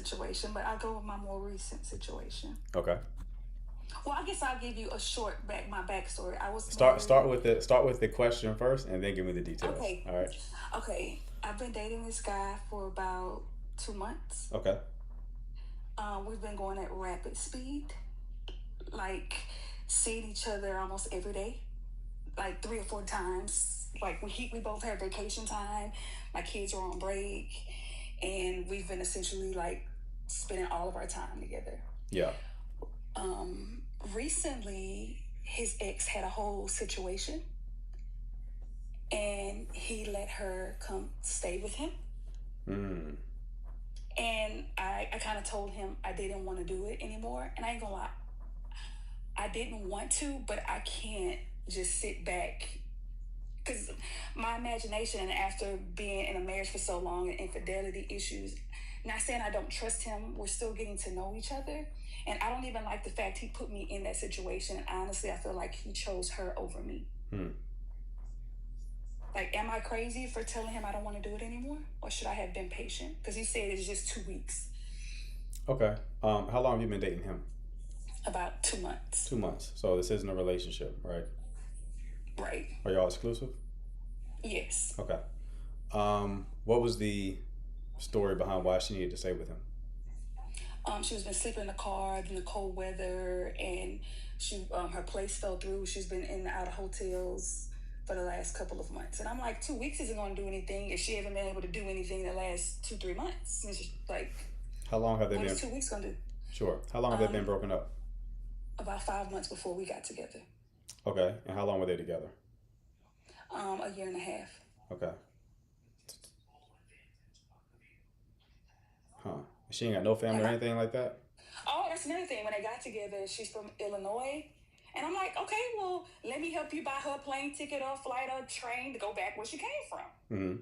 situation, but I'll go with my more recent situation. Okay. Well, I guess I'll give you a short my backstory. I was Start married. start with the question first, and then give me the details. Okay, All right. okay. I've been dating this guy for about 2 months. Okay. We've been going at rapid speed, like seeing each other almost every day, like 3 or 4 times. Like we both have vacation time. My kids are on break, and we've been essentially like spending all of our time together. Yeah. Um, Recently, his ex had a whole situation, and he let her come stay with him. Mm. And I kind of told him I didn't want to do it anymore. And I ain't gonna lie, I didn't want to, but I can't just sit back because my imagination, and after being in a marriage for so long and infidelity issues, not saying I don't trust him, we're still getting to know each other. And I don't even like the fact he put me in that situation. And honestly, I feel like he chose her over me. Mm. Like, am I crazy for telling him I don't want to do it anymore? Or should I have been patient? Because he said it's just 2 weeks, Okay. How long have you been dating him? about 2 months. 2 months. So this isn't a relationship, right? Right. Are y'all exclusive? Yes. Okay. What was the story behind why she needed to stay with him? She was been sleeping in the car in the cold weather, and her place fell through. She's been in and out of hotels for the last couple of months, and I'm like, 2 weeks isn't going to do anything if she hasn't been able to do anything in the last 2-3 months. And it's just like, How long have they what been? is 2 weeks going to do? Sure. How long have they been broken up? About 5 months before we got together. Okay. And how long were they together? A year and a half. Okay. Huh. She ain't got no family or Like, anything like that? oh, that's another thing. When they got together, she's from Illinois. And I'm like, okay, well, let me help you buy her a plane ticket or flight or train to go back where she came from. Mm-hmm.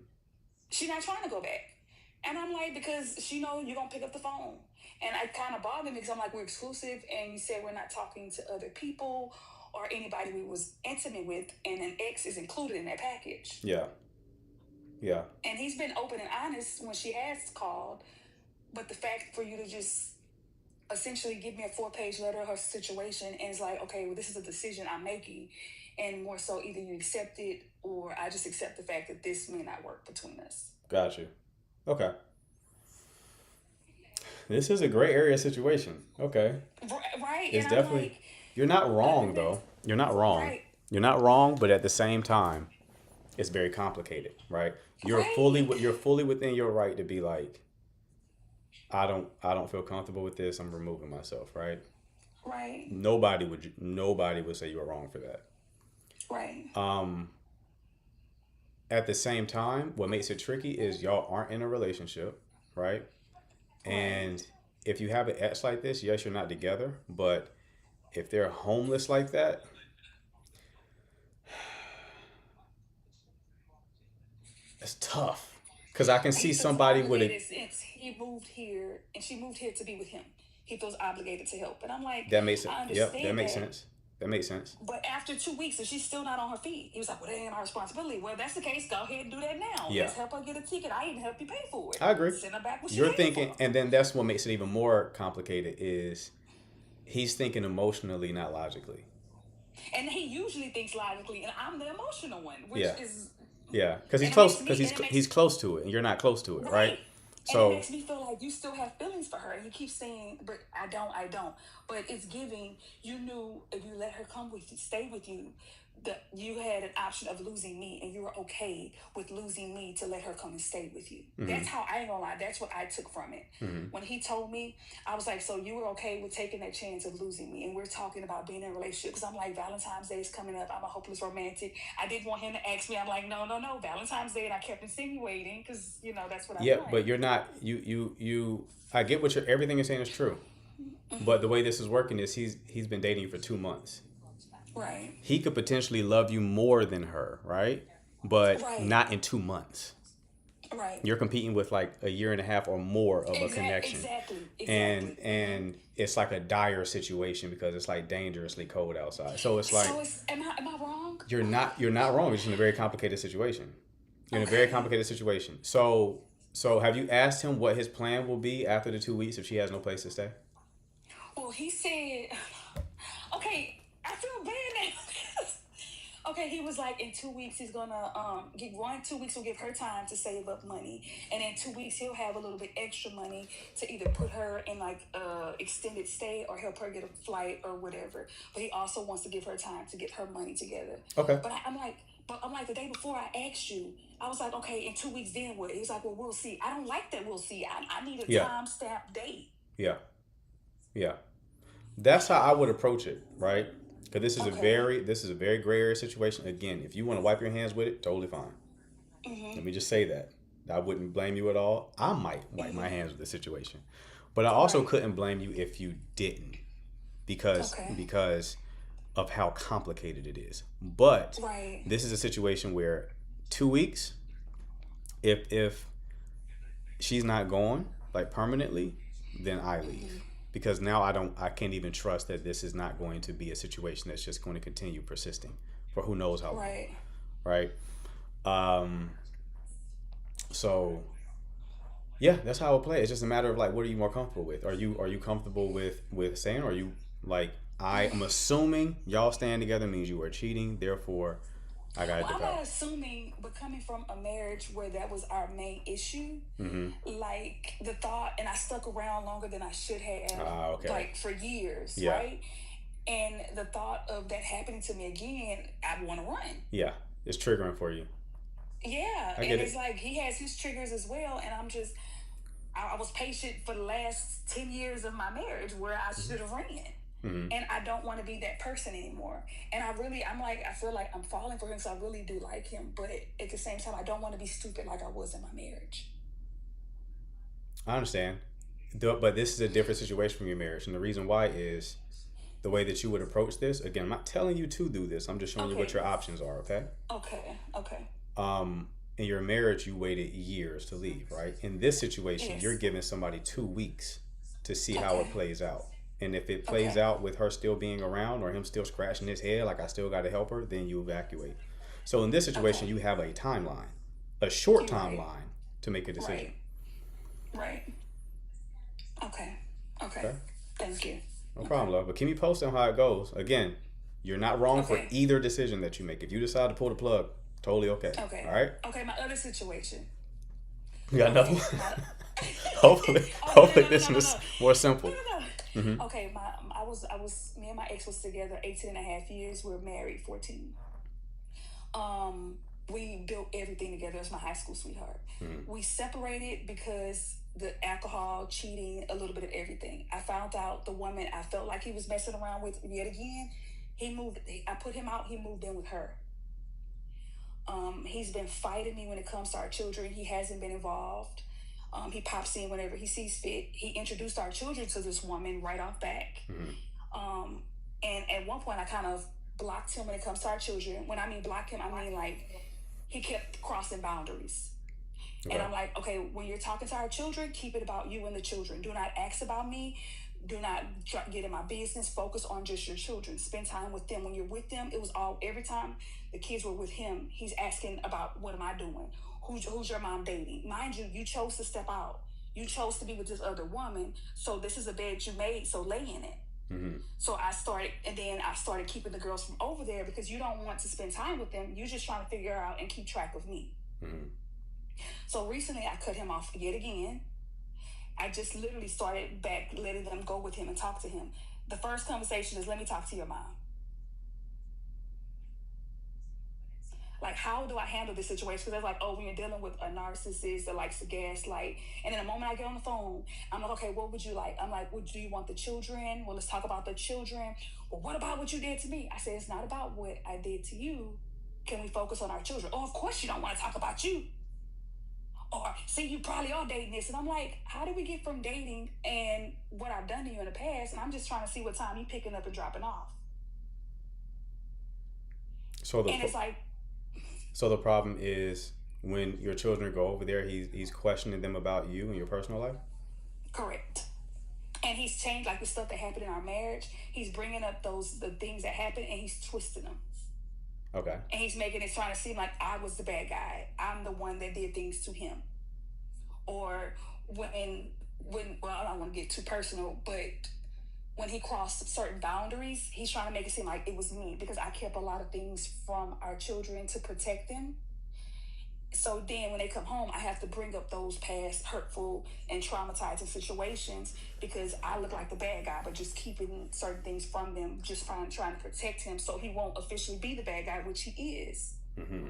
She's not trying to go back. And I'm like, because she know you're going to pick up the phone. And it kind of bothered me because I'm like, we're exclusive. And you said we're not talking to other people or anybody we was intimate with. And an ex is included in that package. Yeah. Yeah. And he's been open and honest when she has called. But the fact for you to just essentially give me a 4-page letter of her situation, and it's like, okay, well, this is a decision I'm making, and more so either you accept it or I just accept the fact that this may not work between us. Got you. Okay. This is a gray area situation. Okay. Right. It's And I'm definitely, like, you're not wrong this, though. You're not wrong. right, You're not wrong, but at the same time, it's very complicated, right? right, You're fully within your right to be like, I don't feel comfortable with this. I'm removing myself, right? right, Nobody would say you were wrong for that. right, At the same time, what makes it tricky is y'all aren't in a relationship, right? right. And if you have an ex like this, yes, you're not together, but if they're homeless like that, it's tough. Cause I can He see feels somebody with a obligated since he moved here and she moved here to be with him. He feels obligated to help. And I'm like, that makes it. I Yep, that understand makes that. sense. That makes sense. But after 2 weeks, if she's still not on her feet, he was like, well, that ain't my responsibility. Well, if that's the case, go ahead and do that now. Yeah, Let's help her get a ticket. I even help you pay for it. I agree. Send her back where she You're came from. thinking, and then that's what makes it even more complicated is he's thinking emotionally, not logically. And he usually thinks logically, and I'm the emotional one, which Yeah, is, yeah, because he's and it close. makes Because me, and it he's makes, close to it, and you're not close to it, right? right. And it So makes me feel like you still have feelings for her. And you keep saying, but I don't. But it's giving, you knew if you let her come with you, stay with you, that you had an option of losing me, and you were okay with losing me to let her come and stay with you. mm-hmm, That's how, I ain't gonna lie, that's what I took from it. mm-hmm. When he told me, I was like, so you were okay with taking that chance of losing me? And we're talking about being in a relationship. Because I'm like, Valentine's Day is coming up. I'm a hopeless romantic. I didn't want him to ask me. I'm like, no, no, no, Valentine's Day. And I kept insinuating because, that's what I Yeah, want. but you're not. You. I get what you're. Everything you're saying is true, but the way this is working is he's been dating you for 2 months. Right. He could potentially love you more than her, right? But Right. not in 2 months. Right. You're competing with like a year and a half or more of a connection, Exactly. and Exactly. and it's like a dire situation because it's like dangerously cold outside. So it's like So am I wrong? you're not wrong. You're just in a very complicated situation. You're in a very Okay. complicated situation. So So have you asked him what his plan will be after the 2 weeks if she has no place to stay? Well, he said, okay, I feel bad now. Okay, he was like, in 2 weeks he's gonna get 2 weeks will give her time to save up money, and in 2 weeks he'll have a little bit extra money to either put her in like extended stay or help her get a flight or whatever. But he also wants to give her time to get her money together. Okay. But I'm like the day before I asked you, I was like, okay, in 2 weeks then what? He was like, well, we'll see. I don't like that. We'll see. I need a Yeah. time stamp date. Yeah. Yeah. That's how I would approach it, right? Because Okay. this is a very gray area situation. Again, if you want to wipe your hands with it, totally fine. Let Mhm. me just say that. I wouldn't blame you at all. I might wipe my Mhm. hands with the situation, but I also Right. couldn't blame you if you didn't, Okay. because of how complicated it is. But Right. this is a situation where 2 weeks, if she's not gone like permanently, then I leave, Mhm. because now I can't even trust that this is not going to be a situation that's just going to continue persisting for who knows how long, Right. right? Um, so yeah, that's how I would play. It's just a matter of like, what are you more comfortable with? Are you comfortable with saying, or are you like, I am assuming y'all staying together means you are cheating, therefore I gotta Well, dip I'm out. not assuming, but coming from a marriage where that was our main issue, Mm-hmm. like the thought, and I stuck around longer than I should have, Ah, okay. like for years, Yeah. right? And the thought of that happening to me again, I want to run. Yeah. It's triggering for you. Yeah, I and get it's it. like he has his triggers as well, and I was patient for the last 10 years of my marriage where I should have ran. Mm-hmm. And I don't want to be that person anymore. And I feel like I'm falling for him, so I really do like him. But at the same time, I don't want to be stupid like I was in my marriage. I understand. But this is a different situation from your marriage. And the reason why is the way that you would approach this. Again, I'm not telling you to do this. I'm just showing you what Okay, your options are, okay? okay, okay. In your marriage, you waited years to leave, right? In this situation, you're Yes. giving somebody 2 weeks to see how it Okay, plays out. And if it plays okay, out with her still being around or him still scratching his head, like I still got to help her, then you evacuate. So in this situation, okay. you have a timeline, a short You're right, timeline to make a decision. right, right. Okay, okay. Okay? Thank you. No Okay, problem, love. But keep me posted on how it goes. Again, you're not wrong for okay, either decision that you make. If you decide to pull the plug, totally okay. All okay, right? okay. My other situation. You got another Okay, one? my. hopefully, Oh no no hopefully no this no one no is no more no simple. no Mm-hmm. no. Okay, I was me and my ex was together 18 and a half years. We're married 14. Um, we built everything together. It was my high school sweetheart. Mm-hmm. We separated because the alcohol, cheating, a little bit of everything. I found out the woman I felt like he was messing around with yet again. He moved. I put him out. He moved in with her. He's been fighting me when it comes to our children. He hasn't been involved. He pops in whenever he sees fit. He introduced our children to this woman right off back. Mm-hmm. Um, and at one point, I kind of blocked him when it comes to our children. When I mean block him, I mean like he kept crossing boundaries. And Okay. I'm like, okay, when you're talking to our children, keep it about you and the children. Do not ask about me. Do not get in my business. Focus on just your children. Spend time with them. When you're with them, it was all every time the kids were with him, he's asking about what am I doing? Who's your mom dating? Mind you, you chose to step out. You chose to be with this other woman. So this is a bed you made. So lay in it. Mm-hmm. So I started keeping the girls from over there because you don't want to spend time with them. You're just trying to figure out and keep track of me. Mm-hmm. So recently I cut him off yet again. I just literally started back letting them go with him and talk to him. The first conversation is, let me talk to your mom. Like, how do I handle this situation? Because they're like, oh, when you're dealing with a narcissist that likes to gaslight. And then the moment I get on the phone, I'm like, okay, what would you like? I'm like, well, do you want the children? Well, let's talk about the children. Well, what about what you did to me? I said, it's not about what I did to you. Can we focus on our children? Oh, of course you don't want to talk about you. Or, see, you probably are dating this. And I'm like, how did we get from dating and what I've done to you in the past? And I'm just trying to see what time you picking up and dropping off. So the And it's like, so the problem is when your children go over there, he's questioning them about you and your personal life. correct. And he's changed like the stuff that happened in our marriage. He's bringing up the things that happened and he's twisting them. Okay. And he's making it trying to seem like I was the bad guy. I'm the one that did things to him. or when well, I don't want to get too personal, but when he crossed certain boundaries, he's trying to make it seem like it was me because I kept a lot of things from our children to protect them. So then when they come home, I have to bring up those past hurtful and traumatizing situations because I look like the bad guy, but just keeping certain things from them, just trying to protect him so he won't officially be the bad guy, which he is. Mm-hmm.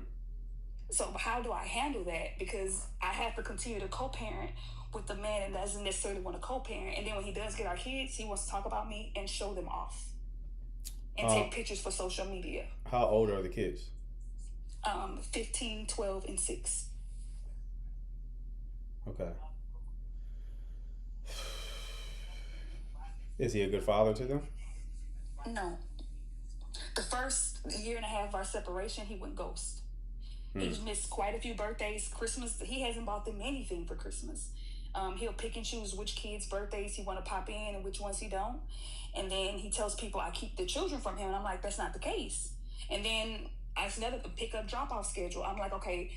So how do I handle that? Because I have to continue to co-parent with the man that doesn't necessarily want to co-parent. And then when he does get our kids, he wants to talk about me and show them off and take pictures for social media. How old are the kids? 15, 12, and 6. Okay. Is he a good father to them? No. The first year and a half of our separation, he went ghost. He's missed quite a few birthdays. Christmas, he hasn't bought them anything for Christmas. He'll pick and choose which kids' birthdays he want to pop in and which ones he don't. And then he tells people I keep the children from him. And I'm like, that's not the case. And then I another pick-up drop-off schedule. I'm like, okay,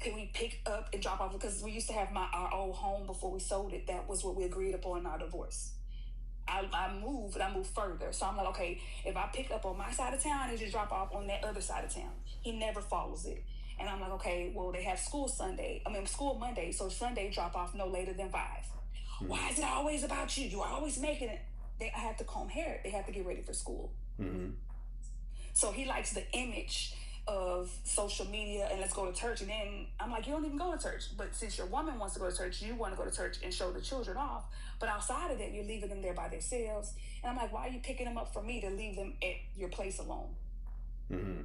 can we pick up and drop off? Because we used to have our old home before we sold it. That was what we agreed upon in our divorce. I moved further. So I'm like, okay, if I pick up on my side of town and just drop off on that other side of town, he never follows it. And I'm like, okay, well, they have school Monday. So Sunday drop off no later than 5. Mm-hmm. Why is it always about you? You're always making it. I have to comb hair. They have to get ready for school. Mm-hmm. So he likes the image of social media and let's go to church. And then I'm like, you don't even go to church. But since your woman wants to go to church, you want to go to church and show the children off. But outside of that, you're leaving them there by themselves. And I'm like, why are you picking them up for me to leave them at your place alone? Mm-hmm.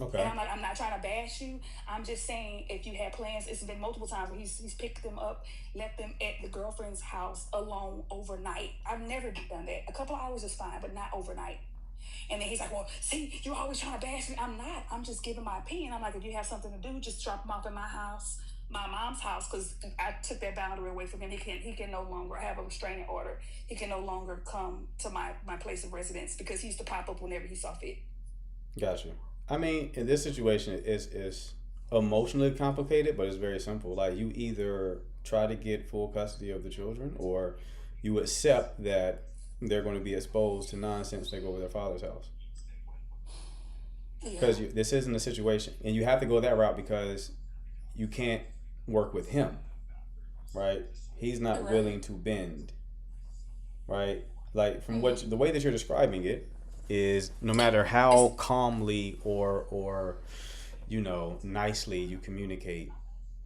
Okay. And I'm like, I'm not trying to bash you. I'm just saying, if you had plans, it's been multiple times where he's picked them up, left them at the girlfriend's house alone overnight. I've never done that. A couple of hours is fine, but not overnight. And then he's like, well, see, you're always trying to bash me. I'm not. I'm just giving my opinion. I'm like, if you have something to do, just drop him off at my house, my mom's house, because I took that boundary away from him. He can no longer have a restraining order. He can no longer come to my place of residence because he used to pop up whenever he saw fit. Gotcha. I mean, in this situation, it's emotionally complicated, but it's very simple. Like, you either try to get full custody of the children or you accept that they're going to be exposed to nonsense when they go over their father's house. Because this isn't a situation. And you have to go that route because you can't work with him, right? He's not willing to bend, right? Like, from the way that you're describing it is, no matter how calmly or nicely you communicate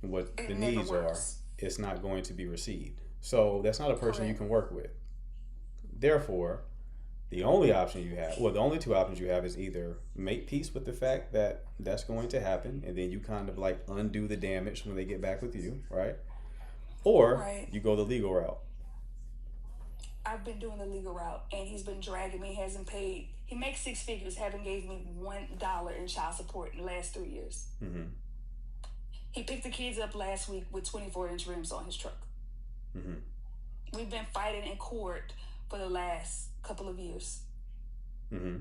what the needs are, it's not going to be received. So that's not a person you can work with. Therefore, the only two options you have is either make peace with the fact that that's going to happen, and then you kind of like undo the damage when they get back with you, right? Or you go the legal route. I've been doing the legal route, and he's been dragging me. Hasn't paid. He makes 6 figures. Haven't gave me $1 in child support in the last 3 years. Mm-hmm. He picked the kids up last week with 24-inch rims on his truck. Mm-hmm. We've been fighting in court for the last couple of years. Mm-hmm.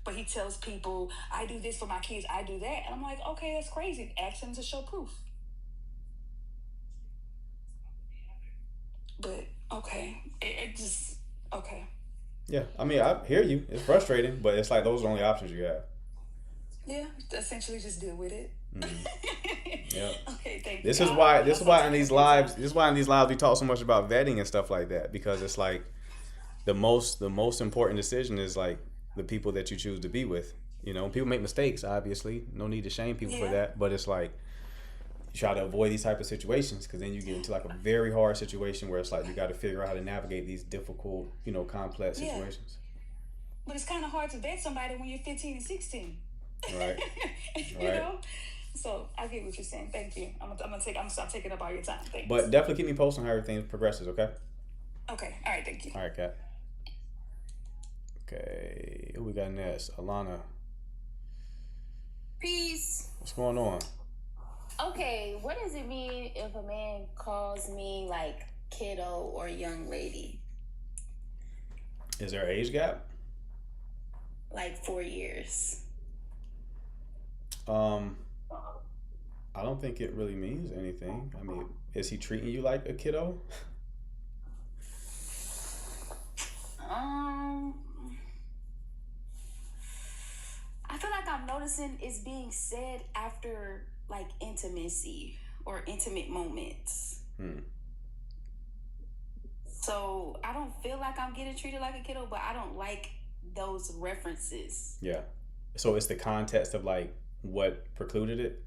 But he tells people, I do this for my kids, I do that. And I'm like, okay, that's crazy. Ask him to show proof. But, okay. It just, okay. Yeah, I mean, I hear you. It's frustrating, but it's like those are the only options you have. Yeah, essentially just deal with it. Mm-hmm. Yeah. Okay, thank you. This is why in these lives we talk so much about vetting and stuff like that, because it's like the most important decision is like the people that you choose to be with. You know, people make mistakes, obviously. No need to shame people for that, but it's like you try to avoid these type of situations, because then you get into like a very hard situation where it's like you got to figure out how to navigate these difficult, complex situations. But it's kind of hard to vet somebody when you're 15 and 16. Right. You know? So I get what you're saying. Thank you. I'm gonna stop taking up all your time. Thanks. But definitely keep me posted on how everything progresses, okay? Okay. All right, thank you. All right, Kat. Okay. Who we got next? Alana. Peace. What's going on? Okay, what does it mean if a man calls me like kiddo or young lady? Is there an age gap? Like 4 years. I don't think it really means anything. I mean, is he treating you like a kiddo? Um, I feel like I'm noticing it's being said after like intimacy or intimate moments. Hmm. So I don't feel like I'm getting treated like a kiddo, but I don't like those references. Yeah. So it's the context of like what precluded it.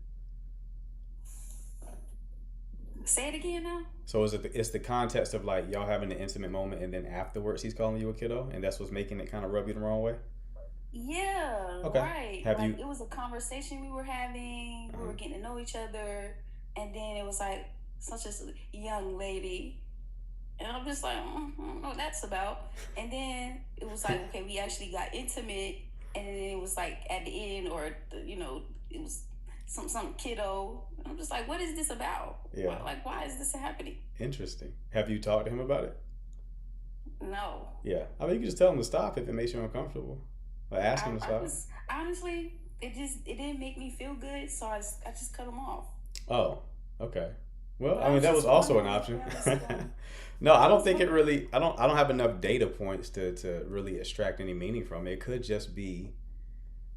Say it again now. So is it it's the context of like y'all having an intimate moment and then afterwards he's calling you a kiddo and that's what's making it kind of rub you the wrong way? Yeah, Okay. right. Have Like you it was a conversation we were having. We uh were getting to know each other, and then it was like such a young lady, and I'm just like, I don't know what that's about. And then it was like, okay, we actually got intimate, and then it was like at the end, or it was some kiddo. And I'm just like, what is this about? yeah, Like, why is this happening? interesting. Have you talked to him about it? No, Yeah. I mean, you can just tell him to stop if it makes you uncomfortable. Or ask him to I stop. was honestly, it didn't make me feel good, so I just cut him off. Oh, okay. Well, But I I mean, was that was just also an wondering option. where was going. No, I I don't was think it wondering. really, I don't have enough data points to really extract any meaning from it. It could just be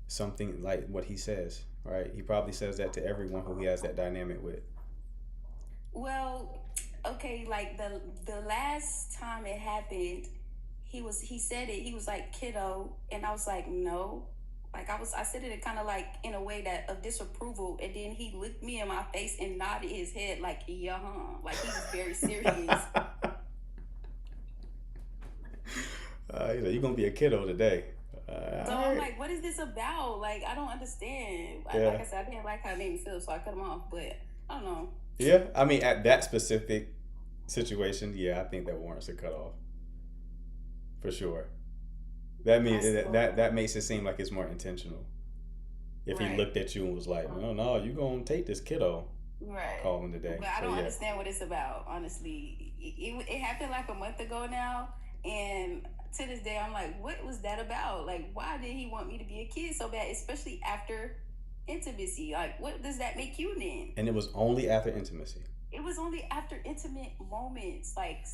something like what he says, right? He probably says that to everyone who he has that dynamic with. Well, okay, like the last time it happened, he said it. He was like kiddo, and I was like no. Like I said it kind of like in a way that of disapproval, and then he looked me in my face and nodded his head like yeah, like he was very serious. He's like, you're gonna be a kiddo today. So All I'm right. like, what is this about? Like I don't understand. Yeah. Like I said, I didn't like how it made me feel, so I cut him off. But I don't know. Yeah. I mean, at that specific situation, yeah, I think that warrants a cutoff for sure. That I means still that makes it seem like it's more intentional. If he right. looked at you and was like, "No, no, you gonna take this kiddo Right. calling today." But I So don't yeah, understand what it's about, honestly. It happened like a month ago now. And to this day, I'm like, what was that about? Like, why did he want me to be a kid so bad, especially after intimacy? Like, what does that make you then? and it was only after intimacy. It was only after intimate moments, like,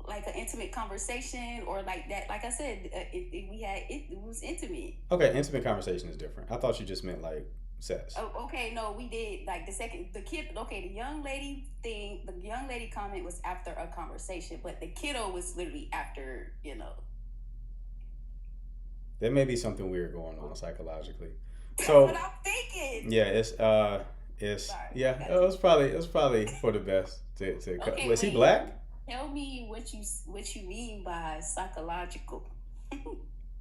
like an intimate conversation or like that. Like I said, it was intimate. Okay, intimate conversation is different. I thought you just meant like sex. Oh, okay. No, we did like the kid. Okay, the young lady thing. The young lady comment was after a conversation, but the kiddo was literally after. There may be something weird going on psychologically. That's what So I'm thinking. yeah, it's Sorry, yeah, I got it was probably for the best to cut. Okay, Was he wait. black? Tell me what you mean by psychological.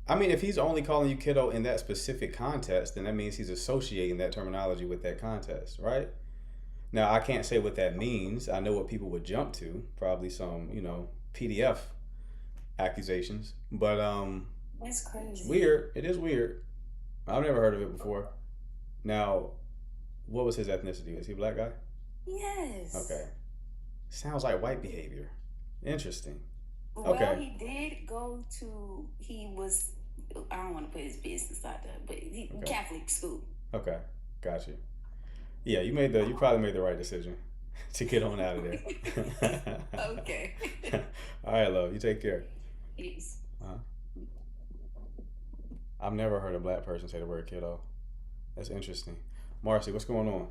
I mean, if he's only calling you kiddo in that specific context, then that means he's associating that terminology with that context, right? Now, I can't say what that means. I know what people would jump to, probably some, PDF accusations, but That's it's crazy. weird. It is weird. I've never heard of it before. Now, what was his ethnicity? Is he a black guy? Yes. Okay. Sounds like white behavior. Interesting. Well, Okay. he did go to. He was. I don't want to put his business out there, but Okay. Catholic school. Okay. Got you. Yeah, you probably made the right decision to get on out of there. Okay. All right, love. You take care. Peace. Uh-huh. I've never heard a black person say the word kiddo. That's interesting. Marcy, what's going on?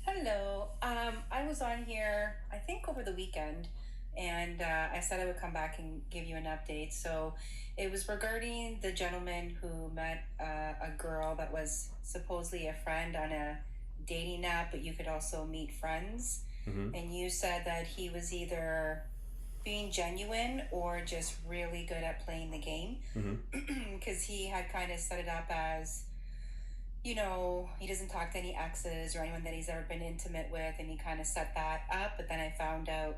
Hello. I was on here, I think over the weekend, and I said I would come back and give you an update. So it was regarding the gentleman who met a girl that was supposedly a friend on a dating app, but you could also meet friends. Mm-hmm. And you said that he was either being genuine or just really good at playing the game Mm-hmm. because he had kind of set it up as he doesn't talk to any exes or anyone that he's ever been intimate with, and he kind of set that up. But then I found out,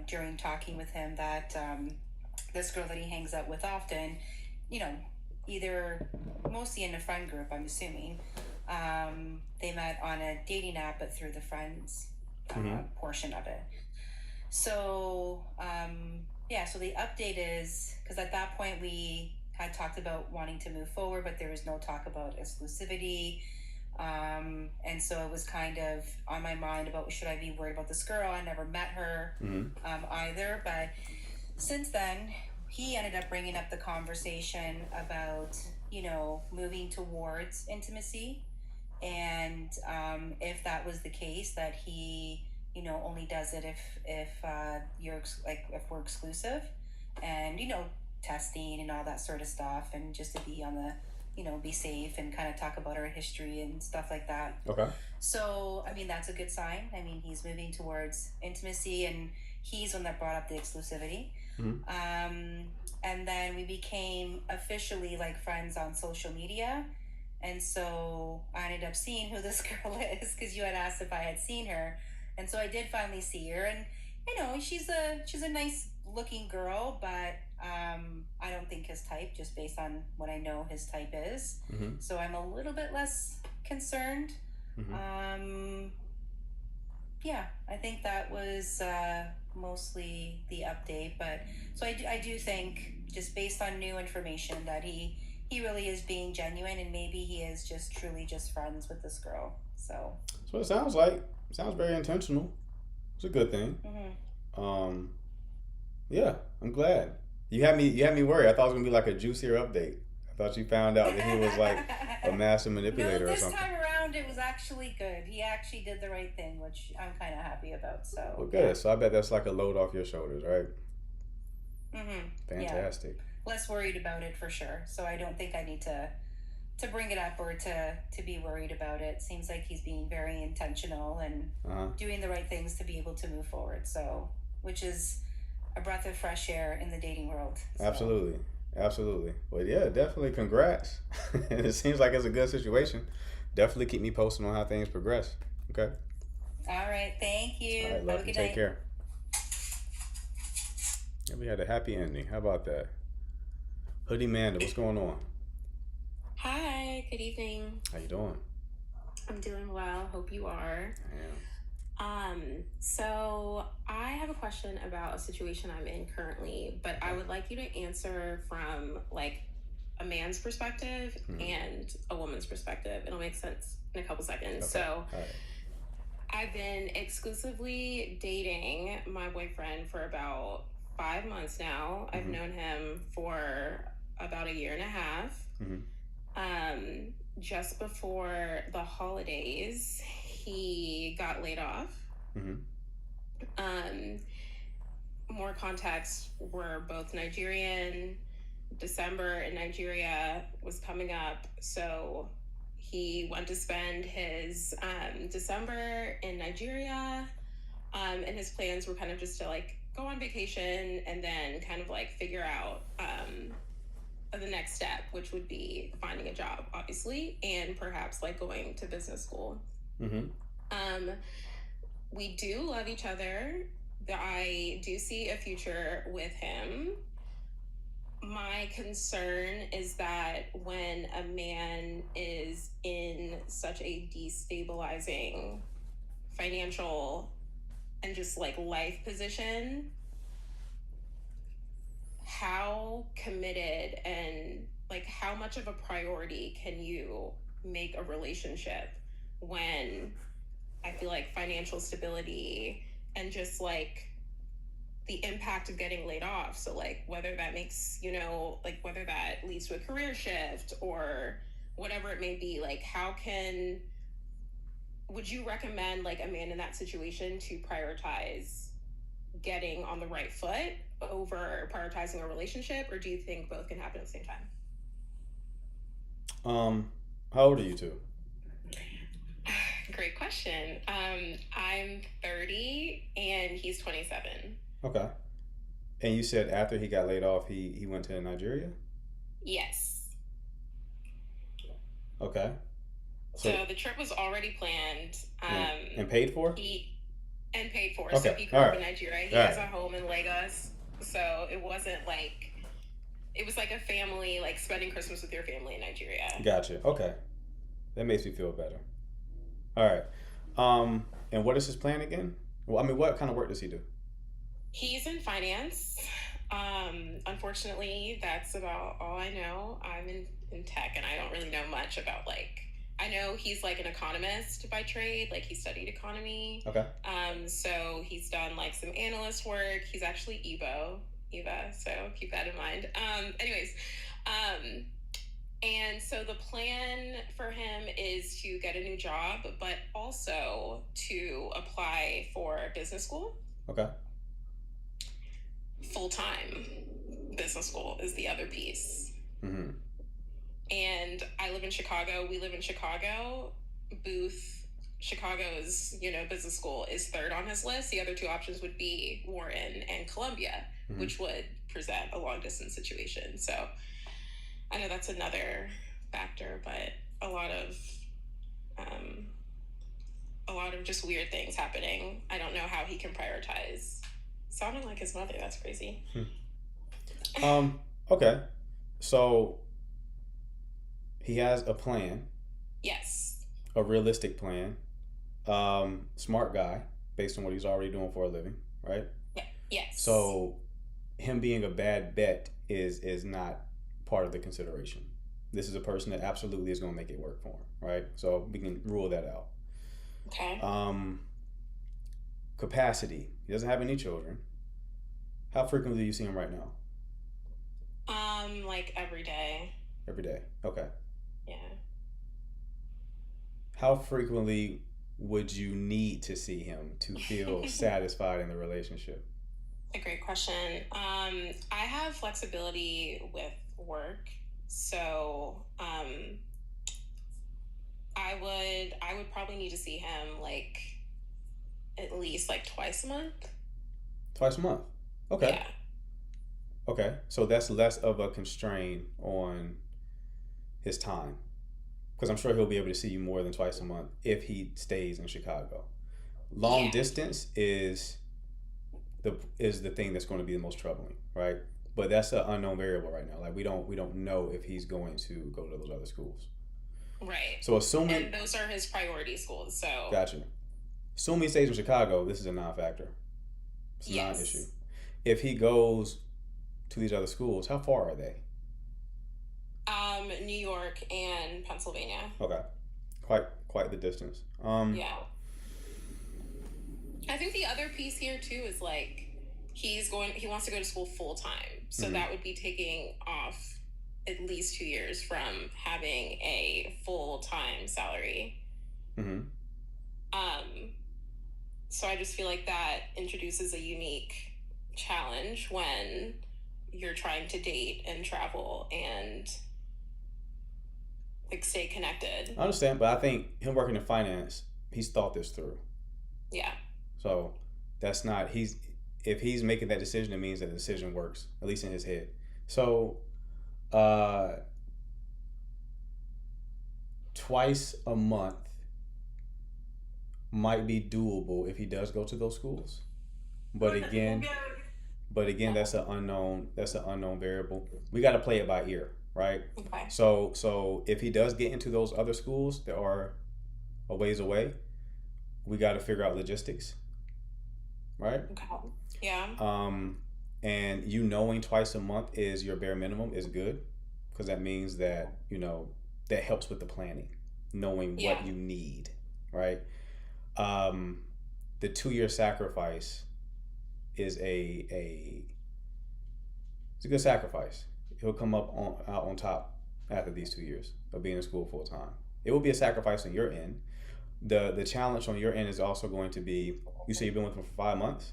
during talking with him that this girl that he hangs out with often, you know, either mostly in a friend group, I'm assuming, they met on a dating app, but through the friends Mm-hmm. portion of it. So, yeah, so the update is because at that point we had talked about wanting to move forward, but there was no talk about exclusivity. And so it was kind of on my mind about, should I be worried about this girl? I never met her either. But since then, he ended up bringing up the conversation about, moving towards intimacy. And if that was the case, that he, only does it if we're exclusive, and testing and all that sort of stuff, and just to be on the, be safe and kind of talk about our history and stuff like that. Okay. So, I mean, that's a good sign. I mean, he's moving towards intimacy, and he's the one that brought up the exclusivity. And then we became officially like friends on social media. And so I ended up seeing who this girl is, because you had asked if I had seen her. And so I did finally see her. And, she's a nice looking girl, but I don't think his type, just based on what I know his type is. So I'm a little bit less concerned. Yeah, I think that was mostly the update. But so I do think, just based on new information, that he really is being genuine, and maybe he is just truly just friends with this girl. So that's what it sounds like. It sounds very intentional. It's a good thing. Yeah, I'm glad. You had me worried. I thought it was gonna be like a juicier update. I thought you found out that he was like a master manipulator or something. This time around it was actually good. He actually did the right thing, which I'm kind of happy about. So well, good. Yeah. So I bet that's like a load off your shoulders, right? Fantastic. Yeah. Less worried about it for sure. So I don't think I need to bring it up or to be worried about it. Seems like he's being very intentional and doing the right things to be able to move forward. So, which is a breath of fresh air in the dating world. So. Absolutely. Well, yeah, definitely congrats. And it seems like it's a good situation. Definitely keep me posted on how things progress. Okay. All right. Thank you. All right, love you. Take care. Yeah, we had a happy ending. How about that? Hoodie Manda, what's going on? Hi, good evening. How you doing? I'm doing well. Hope you are. I am. So I have a question about a situation I'm in currently, but I would like you to answer from like a man's perspective and a woman's perspective. It'll make sense in a couple seconds. Okay. So I've been exclusively dating my boyfriend for about 5 months now. I've known him for about 1.5 years. Just before the holidays, he got laid off. More context, we're both Nigerian. December in Nigeria was coming up, so he went to spend his December in Nigeria, and his plans were kind of just to like go on vacation and then kind of like figure out the next step, which would be finding a job, obviously, and perhaps like going to business school. We do love each other. I do see a future with him. My concern is that when a man is in such a destabilizing financial and just like life position, how committed and like how much of a priority can you make a relationship when I feel like financial stability and just like the impact of getting laid off. So like whether that makes, like whether that leads to a career shift or whatever it may be, like would you recommend like a man in that situation to prioritize getting on the right foot over prioritizing a relationship, or do you think both can happen at the same time? How old are you two? Great question. I'm 30 and he's 27. Okay. And you said after he got laid off, he went to Nigeria? Yes. Okay. So the trip was already planned. And paid for? Paid for. Okay. So he grew up in Nigeria. He has a home in Lagos. So it wasn't like, it was like a family, like spending Christmas with your family in Nigeria. Gotcha. Okay. That makes me feel better. All right. And what is his plan again? Well, I mean, what kind of work does he do? He's in finance. Unfortunately, that's about all I know. I'm in tech, and I don't really know much about like I know he's like an economist by trade, like he studied economy. Okay. So he's done like some analyst work. He's actually Eva, so keep that in mind. Anyways, and so the plan for him is to get a new job, but also to apply for business school. Okay. Full-time business school is the other piece. Mm-hmm. And I live in Chicago. We live in Chicago. Booth, Chicago's, business school is third on his list. The other two options would be Wharton and Columbia, which would present a long distance situation. So I know that's another factor, but a lot of just weird things happening. I don't know how he can prioritize. Sounding like his mother, that's crazy. Okay. So he has a plan. Yes. A realistic plan. Smart guy, based on what he's already doing for a living, right? Yeah. Yes. So him being a bad bet is not part of the consideration. This is a person that absolutely is going to make it work for him, right? So we can rule that out. Okay. Capacity. He doesn't have any children. How frequently do you see him right now? Like every day. Every day. Okay. Yeah. How frequently would you need to see him to feel satisfied in the relationship? A great question. I have flexibility with work, so I would probably need to see him like at least like twice a month. Twice a month. Okay. Yeah. Okay. So that's less of a constraint on his time, because I'm sure he'll be able to see you more than twice a month if he stays in Chicago. Long distance is the thing that's going to be the most troubling, right? But that's an unknown variable right now. Like we don't know if he's going to go to those other schools. Right. So assuming, and those are his priority schools. So gotcha. Assuming he stays in Chicago, this is a non-factor. It's a non-issue. If he goes to these other schools, how far are they? New York and Pennsylvania. Okay. Quite the distance. Yeah. I think the other piece here too is like he wants to go to school full time. So that would be taking off at least 2 years from having a full-time salary. Mm-hmm. So I just feel like that introduces a unique challenge when you're trying to date and travel and like stay connected. I understand, but I think him working in finance, he's thought this through. Yeah. So that's not if he's making that decision, it means that the decision works, at least in his head. So twice a month might be doable if he does go to those schools. But again, that's an unknown variable. We got to play it by ear, right? Okay. So if he does get into those other schools that are a ways away, we got to figure out logistics, right? Okay. Yeah. And you knowing twice a month is your bare minimum is good, because that means that that helps with the planning, knowing what you need, right? The 2-year sacrifice is it's a good sacrifice. He'll come out on top after these 2 years of being in school full time. It will be a sacrifice on your end. The challenge on your end is also going to be, you say you've been with him for 5 months?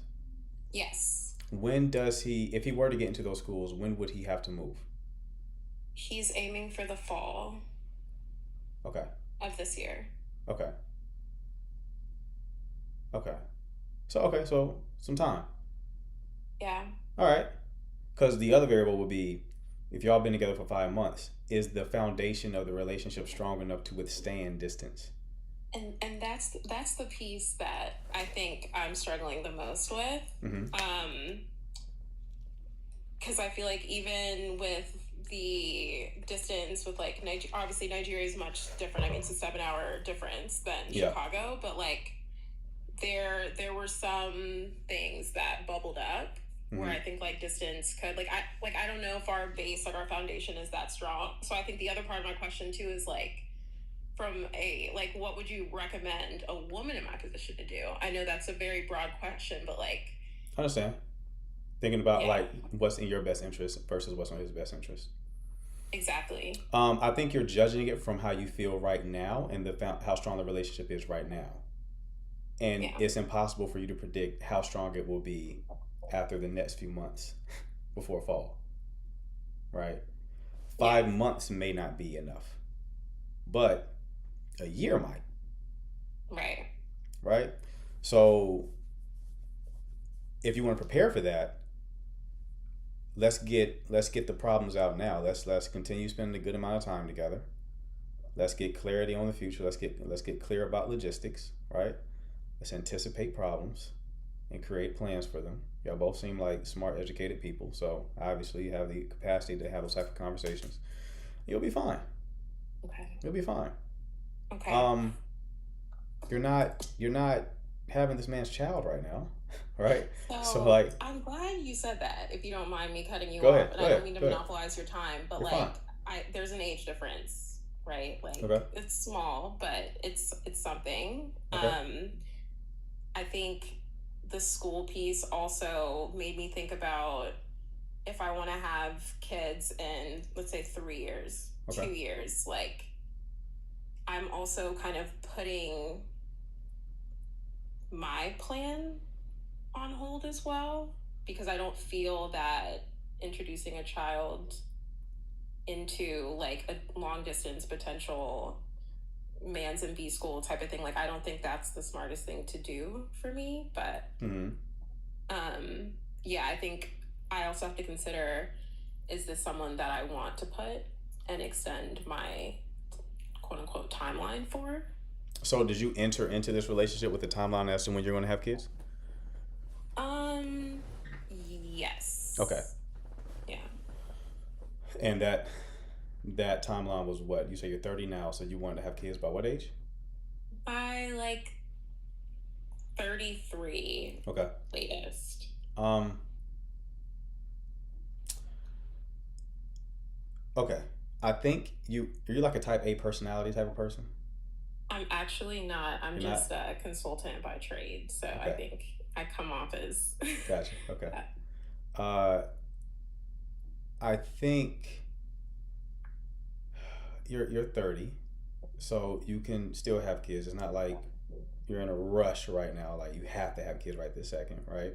Yes. When does he, if he were to get into those schools, when would he have to move? He's aiming for the fall. Okay. Of this year. Okay. So some time. Yeah. All right. Because the other variable would be, if y'all been together for 5 months, is the foundation of the relationship strong enough to withstand distance? And that's the piece that I think I'm struggling the most with. Mm-hmm. Because I feel like even with the distance with like obviously Nigeria is much different. I mean, it's a 7-hour difference than Chicago, but like there were some things that bubbled up where I think like distance could I don't know if our base, like our foundation is that strong. So I think the other part of my question too is like, from a, like, what would you recommend a woman in my position to do? I know that's a very broad question, but like, I understand. Thinking about yeah, like what's in your best interest versus what's in his best interest. exactly. I think you're judging it from how you feel right now and how strong the relationship is right now, and Yeah. it's impossible for you to predict how strong it will be after the next few months before fall, right? Yeah. 5 months may not be enough, but a year might, Right. right? So if you want to prepare for that, let's get the problems out now. Let's continue spending a good amount of time together. Let's get clarity on the future. Let's get clear about logistics, right? Let's anticipate problems and create plans for them. Y'all both seem like smart, educated people, so obviously you have the capacity to have those type of conversations. You'll be fine. Okay. You'll be fine. Okay. You're not having this man's child right now, right? So So like, I'm glad you said that, if you don't mind me cutting you go off, ahead, and go I don't ahead, mean to go ahead. monopolize your time, but You're like, fine. there's an age difference, right? Like, Okay. it's small, but it's something. Okay. I think the school piece also made me think about if I want to have kids in, let's say, 3 years, Okay. 2 years, like, I'm also kind of putting my plan on hold as well, because I don't feel that introducing a child into like a long distance potential man's and B school type of thing, like, I don't think that's the smartest thing to do for me. But Mm-hmm. yeah, I think I also have to consider, is this someone that I want to put and extend my quote unquote timeline for? So did you enter into this relationship with the timeline as to when you're going to have kids? Yes. Okay. Yeah. And that timeline was what? You say you're 30 now, so you wanted to have kids by what age? By like 33 Okay. latest. Okay. I think you're like a type A personality type of person. I'm actually not. I'm You're not? just a consultant by trade, so I Okay. think I come off as Gotcha. Okay. I think you're 30, so you can still have kids. It's not like you're in a rush right now, like you have to have kids right this second, right?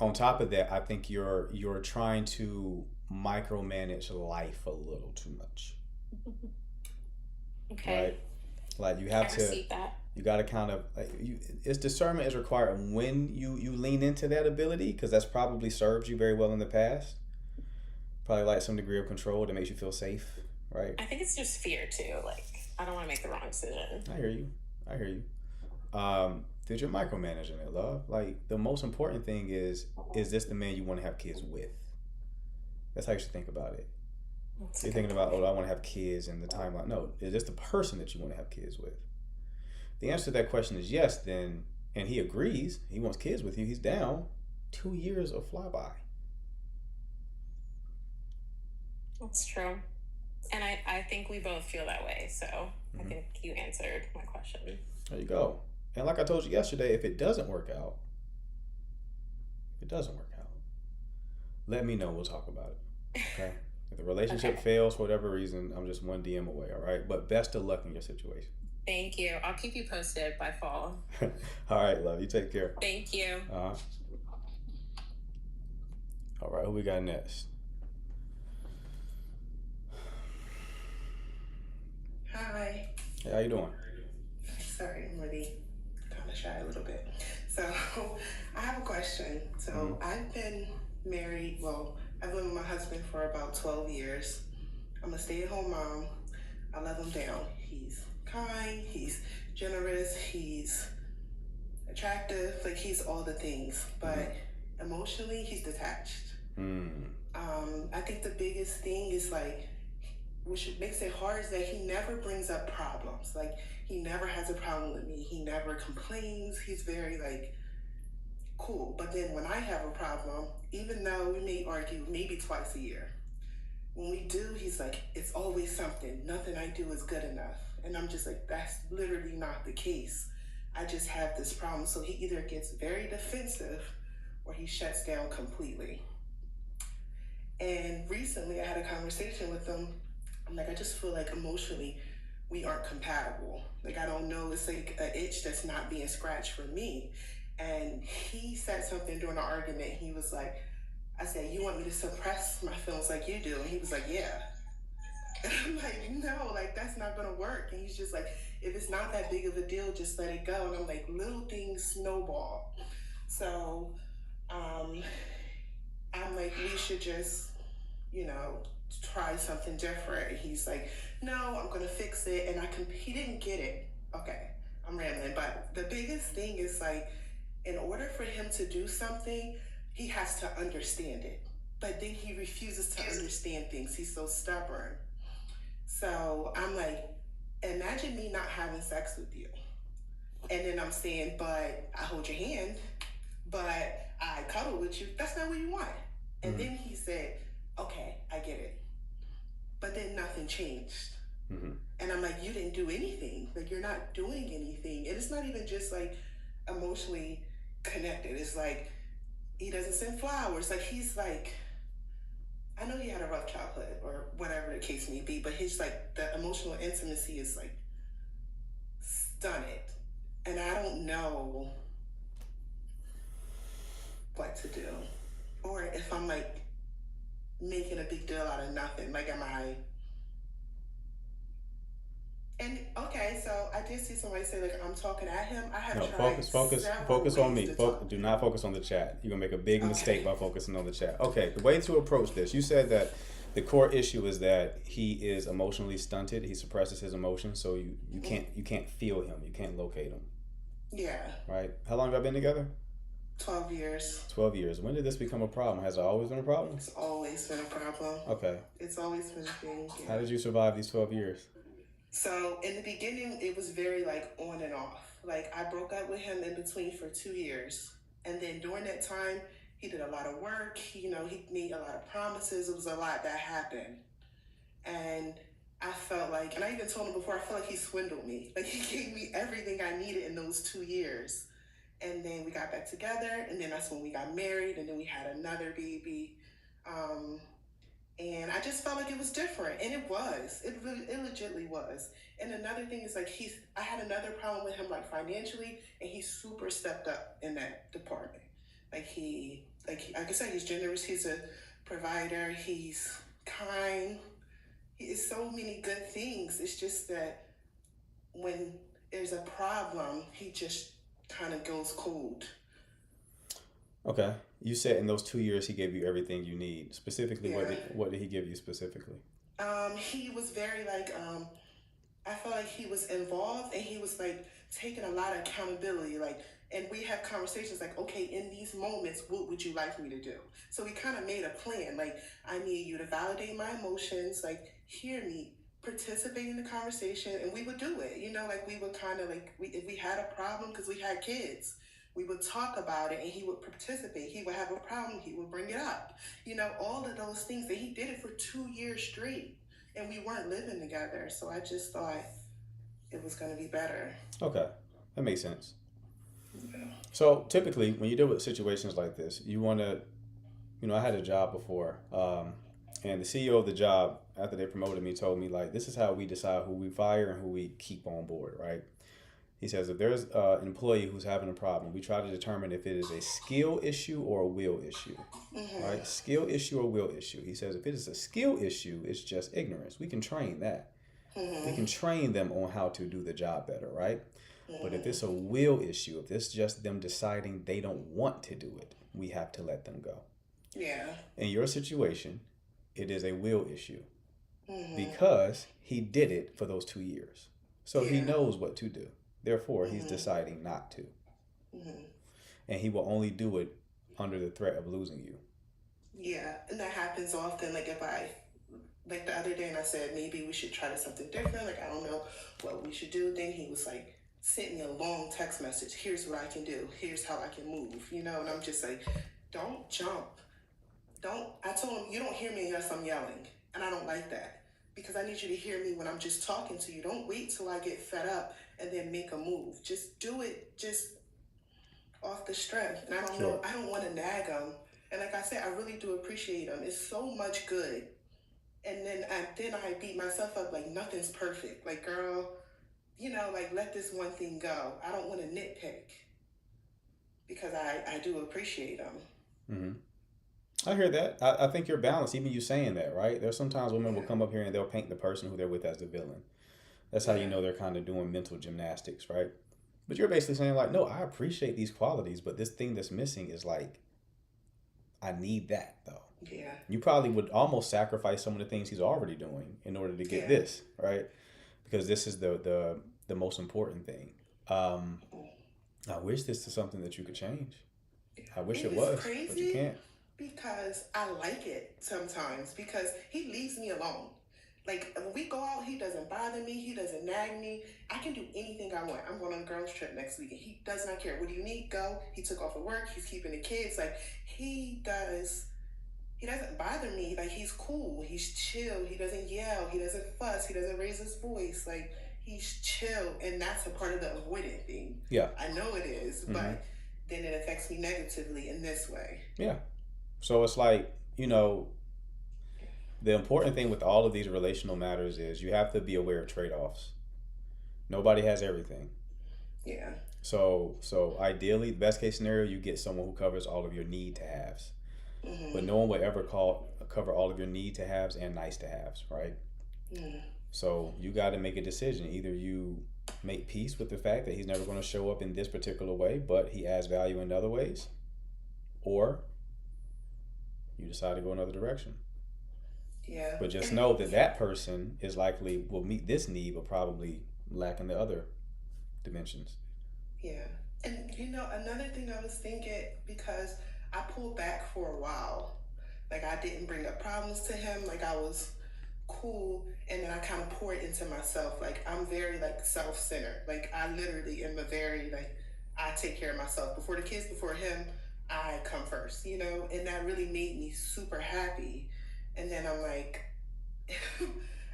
On top of that, I think you're trying to micromanage life a little too much, okay. right? Like you I have to, receive that. you got to kind of like it's discernment is required when you lean into that ability, because that's probably served you very well in the past. Probably like some degree of control that makes you feel safe, right? I think it's just fear too. Like, I don't want to make the wrong decision. I hear you. Did you're micromanaging it, love? Like the most important thing is this the man you want to have kids with? That's how you should think about it. That's You're a thinking good about, point. I want to have kids in the timeline. No, is this the person that you want to have kids with? The answer to that question is yes, then, and he agrees, he wants kids with you, he's down. 2 years of flyby. That's true. And I think we both feel that way. So I think you answered my question. There you go. And like I told you yesterday, if it doesn't work out, let me know. We'll talk about it. Okay? If the relationship Okay. fails for whatever reason, I'm just one DM away, all right? But best of luck in your situation. Thank you. I'll keep you posted by fall. All right, love. You take care. Thank you. Uh-huh. All right, who we got next? Hi. Hey, how you doing? Sorry, I'm really kind of shy a little bit. So, I have a question. So, I've been married, I've been with my husband for about 12 years. I'm a stay-at-home mom. I love him down. He's kind, he's generous, he's attractive, like he's all the things. But emotionally, he's detached. I think the biggest thing is like, which makes it hard, is that he never brings up problems. Like, he never has a problem with me. He never complains. He's very like cool. But then when I have a problem, even though we may argue maybe twice a year, when we do, he's like, it's always something. Nothing I do is good enough. And I'm just like, that's literally not the case. I just have this problem. So he either gets very defensive or he shuts down completely. And recently I had a conversation with him. I'm like, I just feel like emotionally we aren't compatible. Like, I don't know, it's like an itch that's not being scratched for me. And he said something during the argument. He was like, I said, you want me to suppress my feelings like you do? And he was like, yeah. And I'm like, no, like, that's not gonna work. And he's just like, if it's not that big of a deal, just let it go. And I'm like, little things snowball. So I'm like, we should just, try something different. He's like, no, I'm gonna fix it. And he didn't get it. Okay, I'm rambling. But the biggest thing is like, in order for him to do something, he has to understand it. But then he refuses to understand things. He's so stubborn. So I'm like, imagine me not having sex with you. And then I'm saying, but I hold your hand, but I cuddle with you. That's not what you want. And then he said, okay, I get it. But then nothing changed. And I'm like, you didn't do anything. Like, you're not doing anything. And it's not even just like emotionally connected. It's like, he doesn't send flowers. Like, he's like, I know he had a rough childhood or whatever the case may be, but his like the emotional intimacy is like stunted. And I don't know what to do. Or if I'm like making a big deal out of nothing. Like, am I? And okay, so I did see somebody say like I'm talking at him. I have tried focus on me. Do not focus on the chat. You're gonna make a big mistake by focusing on the chat. Okay, the way to approach this, you said that the core issue is that he is emotionally stunted. He suppresses his emotions, so you can't feel him. You can't locate him. Yeah. Right. How long have y'all been together? 12 years. 12 years. When did this become a problem? Has it always been a problem? It's always been a problem. Okay. It's always been a thing. Yeah. How did you survive these 12 years? So in the beginning, it was very like on and off. Like, I broke up with him in between for 2 years. And then during that time, he did a lot of work. He made a lot of promises. It was a lot that happened. And I felt like, and I even told him before, I felt like he swindled me. Like, he gave me everything I needed in those 2 years. And then we got back together, and then that's when we got married, and then we had another baby. And I just felt like it was different, and it was. It legitimately was. And another thing is like I had another problem with him like financially, and he super stepped up in that department. Like I said, he's generous. He's a provider. He's kind. He is so many good things. It's just that when there's a problem, he just kind of goes cold. Okay. You said in those 2 years he gave you everything you need. Specifically, yeah. What did he give you specifically? He was very like, I felt like he was involved, and he was like taking a lot of accountability. Like, and we have conversations like, okay, in these moments, what would you like me to do? So we kind of made a plan. Like, I need you to validate my emotions, like hear me, participate in the conversation, and we would do it. Like we would kind of like, if we had a problem, because we had kids, we would talk about it, and he would participate. He would have a problem, he would bring it up. All of those things. That he did it for 2 years straight, and we weren't living together. So I just thought it was going to be better. Okay, that makes sense. Yeah. So typically, when you deal with situations like this, you want to, I had a job before, and the CEO of the job, after they promoted me, told me like, this is how we decide who we fire and who we keep on board, right? He says, if there's an employee who's having a problem, we try to determine if it is a skill issue or a will issue, right? Skill issue or will issue. He says, if it is a skill issue, it's just ignorance. We can train that. We can train them on how to do the job better, right? But if it's a will issue, if it's just them deciding they don't want to do it, we have to let them go. Yeah. In your situation, it is a will issue because he did it for those 2 years. So he knows what to do. Therefore, he's deciding not to. And he will only do it under the threat of losing you. Yeah, and that happens often. Like like the other day, and I said, maybe we should try something different. Like, I don't know what we should do. Then he was like, sent me a long text message. Here's what I can do. Here's how I can move. And I'm just like, don't jump. I told him, you don't hear me unless I'm yelling. And I don't like that because I need you to hear me when I'm just talking to you. Don't wait till I get fed up and then make a move. Just do it just off the strength. And I don't know, I don't want to nag him. And like I said, I really do appreciate him. It's so much good. And then I beat myself up like nothing's perfect. Like, girl, you know, like let this one thing go. I don't want to nitpick because I do appreciate him. Mm-hmm. I hear that. I think you're balanced, even you saying that, right? There's sometimes women will come up here and they'll paint the person who they're with as the villain. That's how you know they're kind of doing mental gymnastics, right? But you're basically saying like, no, I appreciate these qualities, but this thing that's missing is like, I need that though. Yeah. You probably would almost sacrifice some of the things he's already doing in order to get this, right? Because this is the most important thing. I wish this is something that you could change. I wish it was, crazy but you can't. Because I like it sometimes because he leaves me alone. Like when we go out, he doesn't bother me. He doesn't nag me. I can do anything I want. I'm going on a girls trip next week and he does not care. What do you need? Go. He took off of work. He's keeping the kids. Like he doesn't bother me. Like he's cool. He's chill. He doesn't yell. He doesn't fuss. He doesn't raise his voice. Like he's chill. And that's a part of the avoidant thing. Yeah. I know it is, but then it affects me negatively in this way. Yeah. So it's like, you know, the important thing with all of these relational matters is you have to be aware of trade-offs. Nobody has everything. Yeah. So ideally, the best case scenario, you get someone who covers all of your need to haves. But no one will ever cover all of your need to haves and nice to haves, right? So you got to make a decision. Either you make peace with the fact that he's never going to show up in this particular way, but he adds value in other ways, or you decide to go another direction. Yeah. But just know that that person is likely will meet this need, but probably lack in the other dimensions. Yeah. And you know, another thing I was thinking, because I pulled back for a while. Like I didn't bring up problems to him. Like I was cool. And then I kind of poured into myself. Like I'm very like self-centered. Like I literally am a very like, I take care of myself. Before the kids, before him, I come first, you know? And that really made me super happy. And then I'm like,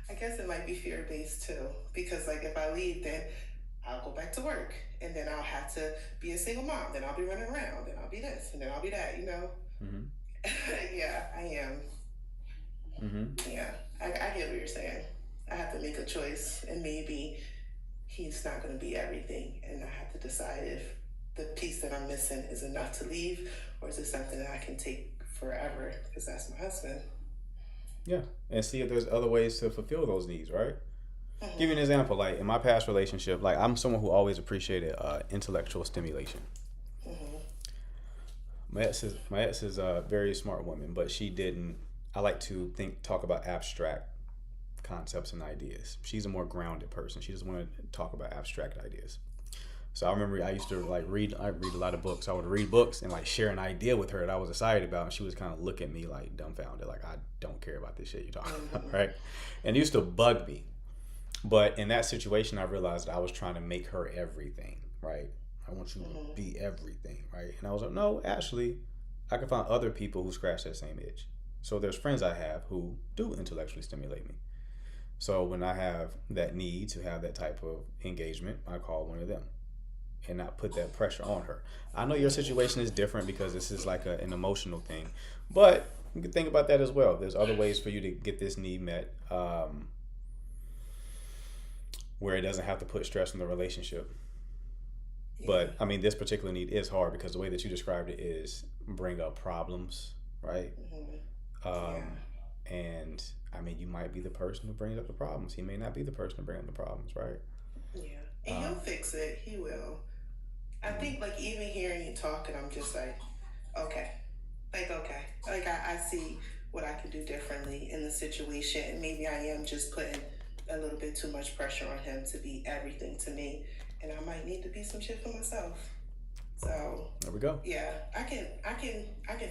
I guess it might be fear-based too. Because like if I leave, then I'll go back to work. And then I'll have to be a single mom. Then I'll be running around. Then I'll be this. And then I'll be that, you know? Yeah, I am. Yeah, I get what you're saying. I have to make a choice. And maybe he's not going to be everything. And I have to decide if the piece that I'm missing is enough to leave. Or is it something that I can take forever? Because that's my husband. Yeah, and see if there's other ways to fulfill those needs, right? Give you an example. Like in my past relationship, like I'm someone who always appreciated intellectual stimulation. My ex is a very smart woman, but she didn't. I like to talk about abstract concepts and ideas. She's a more grounded person. She doesn't want to talk about abstract ideas. So I remember I used to like read a lot of books. I would read books and like share an idea with her that I was excited about, and she was kind of look at me like dumbfounded, like I don't care about this shit you're talking about, right? And it used to bug me. But in that situation, I realized that I was trying to make her everything, right? I want you to be everything, right? And I was like, no, actually, I can find other people who scratch that same itch. So there's friends I have who do intellectually stimulate me. So when I have that need to have that type of engagement, I call one of them and not put that pressure on her. I know your situation is different because this is like an emotional thing, but you can think about that as well. There's other ways for you to get this need met where it doesn't have to put stress on the relationship. But I mean, this particular need is hard because the way that you described it is bring up problems, right? And I mean, you might be the person who brings up the problems. He may not be the person to bring up the problems, right? Yeah, and he'll fix it. He will. I think like even hearing you talking, I'm just like, okay. Like I see what I can do differently in the situation, and maybe I am just putting a little bit too much pressure on him to be everything to me, and I might need to be some shit for myself. So there we go. Yeah, I can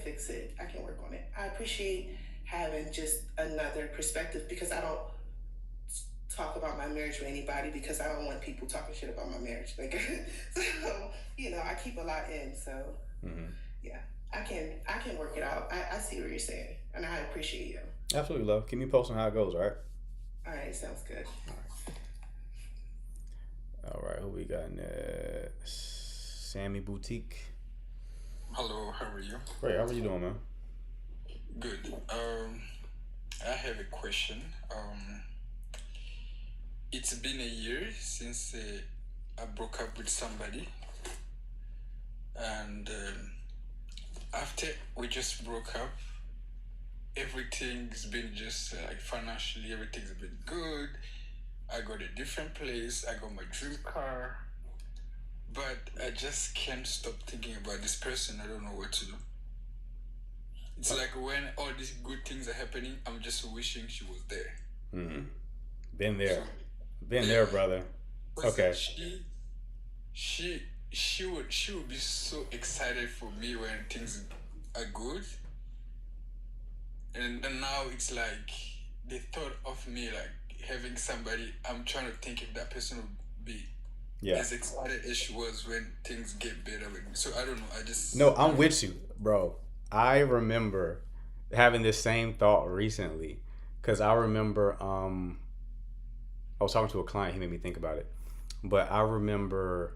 fix it. I can work on it. I appreciate having just another perspective because I don't talk about my marriage with anybody because I don't want people talking shit about my marriage. Like, so you know, I keep a lot in. So yeah, I can work it out. I see what you're saying, and I appreciate you. Absolutely, love. Keep me posted on how it goes, all right? All right, sounds good. All right, who we got next? Sammy Boutique. Hello, how are you? Great, how are you doing, man? Good. I have a question. It's been a year since I broke up with somebody, and after we just broke up, everything's been just like financially, everything's been good. I got a different place. I got my dream car, but I just can't stop thinking about this person. I don't know what to do. It's like when all these good things are happening, I'm just wishing she was there. Mm-hmm. Been there. So, Been yeah, there, brother. because Okay. she would be so excited for me when things are good, and then now it's like the thought of me like having somebody. I'm trying to think if that person would be Yeah. as excited as she was when things get better with me. So I don't know. No, I'm with you, bro. I remember having this same thought recently because I remember I was talking to a client. He made me think about it, but I remember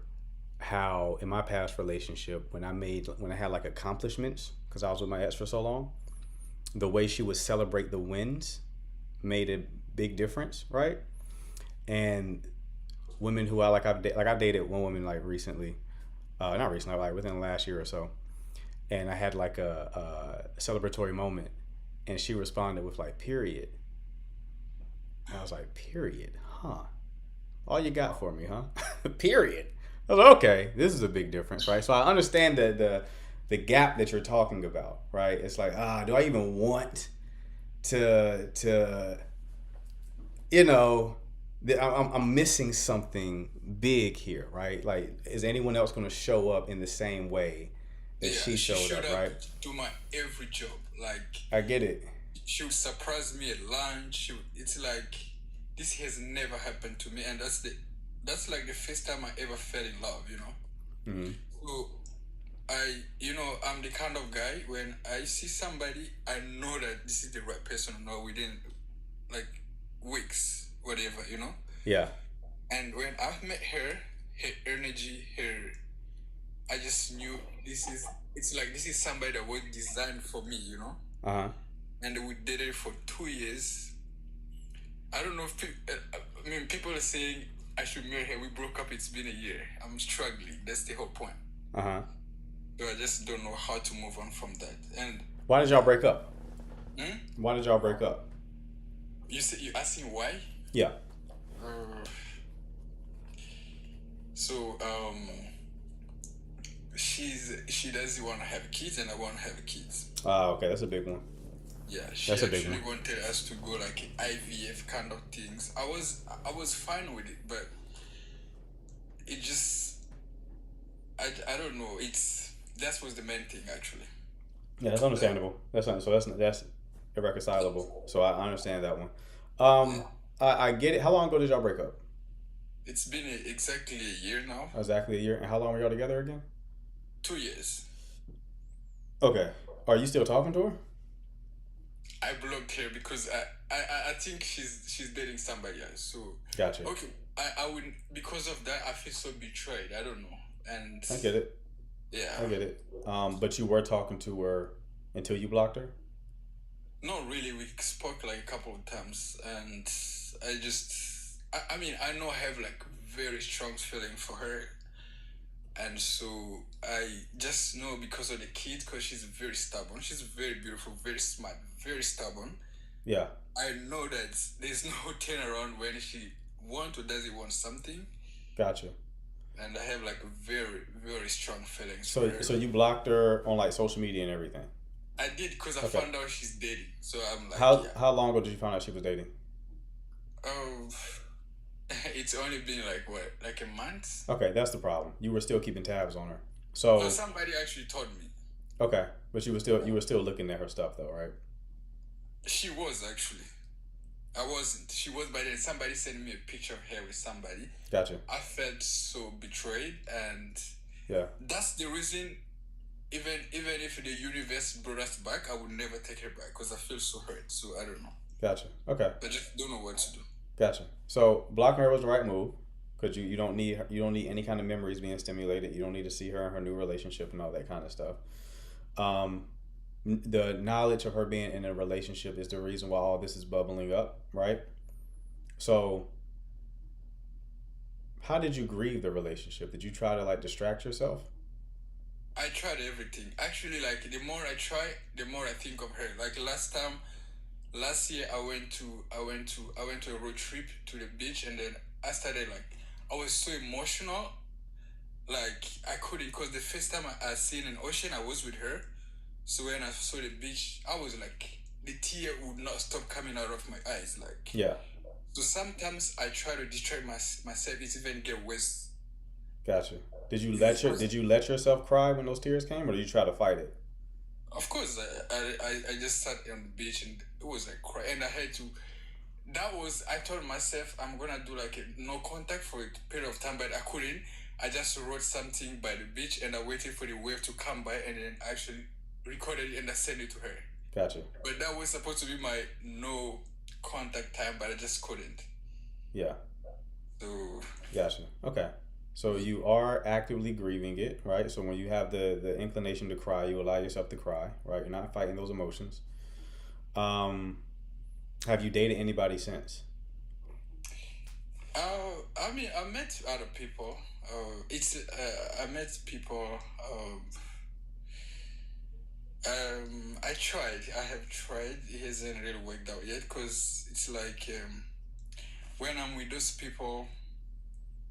how in my past relationship when I had like accomplishments because I was with my ex for so long, the way she would celebrate the wins made a big difference, right? And women who I've dated one woman like recently, not recently, like within the last year or so, and I had like a celebratory moment, and she responded with like period. And I was like, period, huh? All you got for me, huh? Period. I was like, okay, this is a big difference, right? So I understand the gap that you're talking about, right? It's like, do I even want to you know, I'm missing something big here, right? Like, is anyone else going to show up in the same way that Yeah, she she showed up, showed up right? to my every job. Like I get it. she would surprise me at lunch. It's like this has never happened to me, and that's like the first time I ever fell in love. Hmm. So I'm the kind of guy when I see somebody, I know that this is the right person. No, within like weeks, whatever. Yeah. And when I've met her energy, I just knew this is somebody that was designed for me. Uh-huh. And we dated for 2 years. I don't know if people are saying I should marry her. We broke up. It's been a year. I'm struggling. That's the whole point. Uh-huh. So I just don't know how to move on from that. And Why did y'all break up? hmm? Why did y'all break up? You asking why? Yeah. Uh, so she doesn't want to have kids, and I want to have kids. Okay, that's a big one. Yeah, she That's a big actually one. wanted us to go like IVF kind of things. I was fine with it, but it just I don't know. That was the main thing actually. Yeah, that's understandable. That's irreconcilable. So I understand that one. I get it. How long ago did y'all break up? It's been exactly a year now. Exactly a year. And how long were y'all together again? 2 years. Okay. Are you still talking to her? I blocked her because I think she's dating somebody else. So Gotcha. okay, I would, because of that I feel so betrayed. I don't know, and I get it. yeah, I get it. But you were talking to her until you blocked her? not really. We spoke like a couple of times, and I mean I know I have like very strong feeling for her, and so I just know because of the kid, because she's very stubborn. She's very beautiful, very smart, very stubborn. Yeah. I know that there's no turnaround when she want or doesn't want something, Gotcha. and I have like very very strong feelings for So her. so you blocked her on like social media and everything. I did because I Okay. found out she's dating. So I'm like, How yeah. how long ago did you find out she was dating? Oh, it's only been like a month. Okay, that's the problem. You were still keeping tabs on her. No, So somebody actually told me. okay, but you were still looking at her stuff though, right? She was actually. I wasn't. She was, but then somebody sent me a picture of her with somebody. Gotcha. I felt so betrayed, and Yeah. that's the reason even if the universe brought us back, I would never take her back because I feel so hurt. So I don't know. Gotcha. Okay. I just don't know what to do. Gotcha. So blocking her was the right move because you don't need you don't need any kind of memories being stimulated. You don't need to see her in her new relationship and all that kind of stuff. The knowledge of her being in a relationship is the reason why all this is bubbling up, right? So how did you grieve the relationship? Did you try to like distract yourself? I tried everything. Actually, like the more I try, the more I think of her. Like last year, I went to a road trip to the beach, and then I started like I was so emotional, like I couldn't. Cause the first time I seen an ocean, I was with her. So when I saw the beach, I was like the tear would not stop coming out of my eyes. Like Yeah. so, sometimes I try to distract myself. It's even get worse. Gotcha. Did you let yourself cry when those tears came, or did you try to fight it? Of course, I just sat on the beach and it was like cry, and I had to. I told myself I'm gonna do like a no contact for a period of time, but I couldn't. I just wrote something by the beach and I waited for the wave to come by and then I actually recorded it and I sent it to her. Gotcha. But that was supposed to be my no contact time, but I just couldn't. Yeah. So Gotcha. Okay. So you are actively grieving it, right? So when you have the inclination to cry, you allow yourself to cry, right? You're not fighting those emotions. Have you dated anybody since? I mean, I met other people. I met people. I tried. I have tried. It hasn't really worked out yet because it's like when I'm with those people,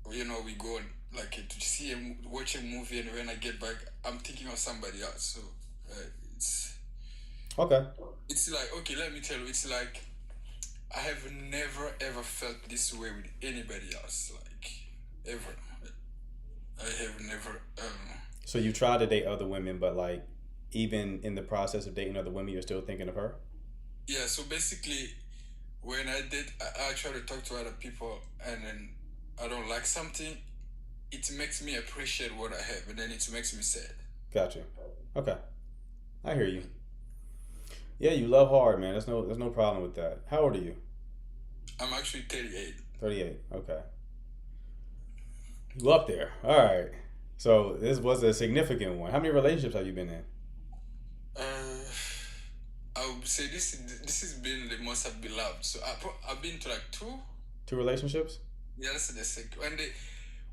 we go and like to see watch a movie, and when I get back, I'm thinking of somebody else. So it's Okay. it's like okay, let me tell you, it's like I have never ever felt this way with anybody else, like ever. I have never. So you tried to date other women, but like even in the process of dating other women, you're still thinking of her? Yeah. So basically, when I try to talk to other people, and then I don't like something. It makes me appreciate what I have, and then it makes me sad. Gotcha. Okay. I hear you. Yeah, you love hard, man. There's no problem with that. How old are you? I'm actually 38. 38. Okay. You up there. All right. So this was a significant one. How many relationships have you been in? I would say this has been the most I've been loved. So I've been to like two. Two relationships? Yeah, that's the second. And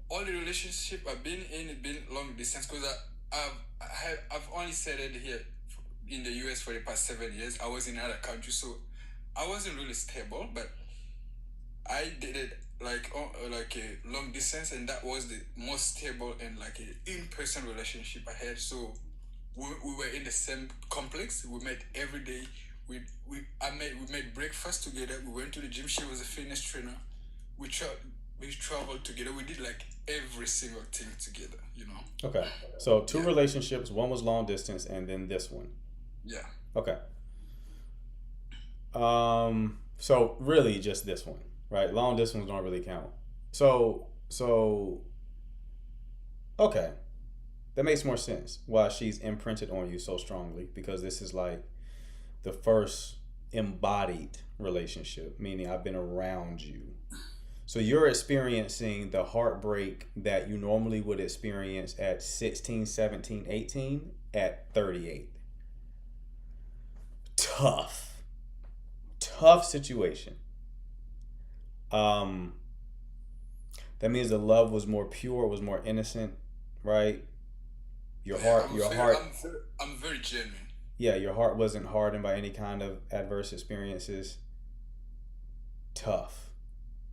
all the relationship I've been in have been long distance because I've only settled here in the US for the past 7 years. I was in other countries, so I wasn't really stable, but I did it like a long distance, and that was the most stable and like a in-person relationship I had. So we were in the same complex. We met every day. We made breakfast together. We went to the gym. She was a fitness trainer. We traveled together. We did like every single thing together. Okay. So two relationships. One was long distance, and then this one. Yeah. Okay. So really just this one, right? Long distance don't really count. So okay. That makes more sense why she's imprinted on you so strongly, because this is like the first embodied relationship, meaning I've been around you. So you're experiencing the heartbreak that you normally would experience at 16, 17, 18 at 38. Tough situation. That means the love was more pure, was more innocent, right? Your heart. I'm very genuine. Yeah, your heart wasn't hardened by any kind of adverse experiences. Tough.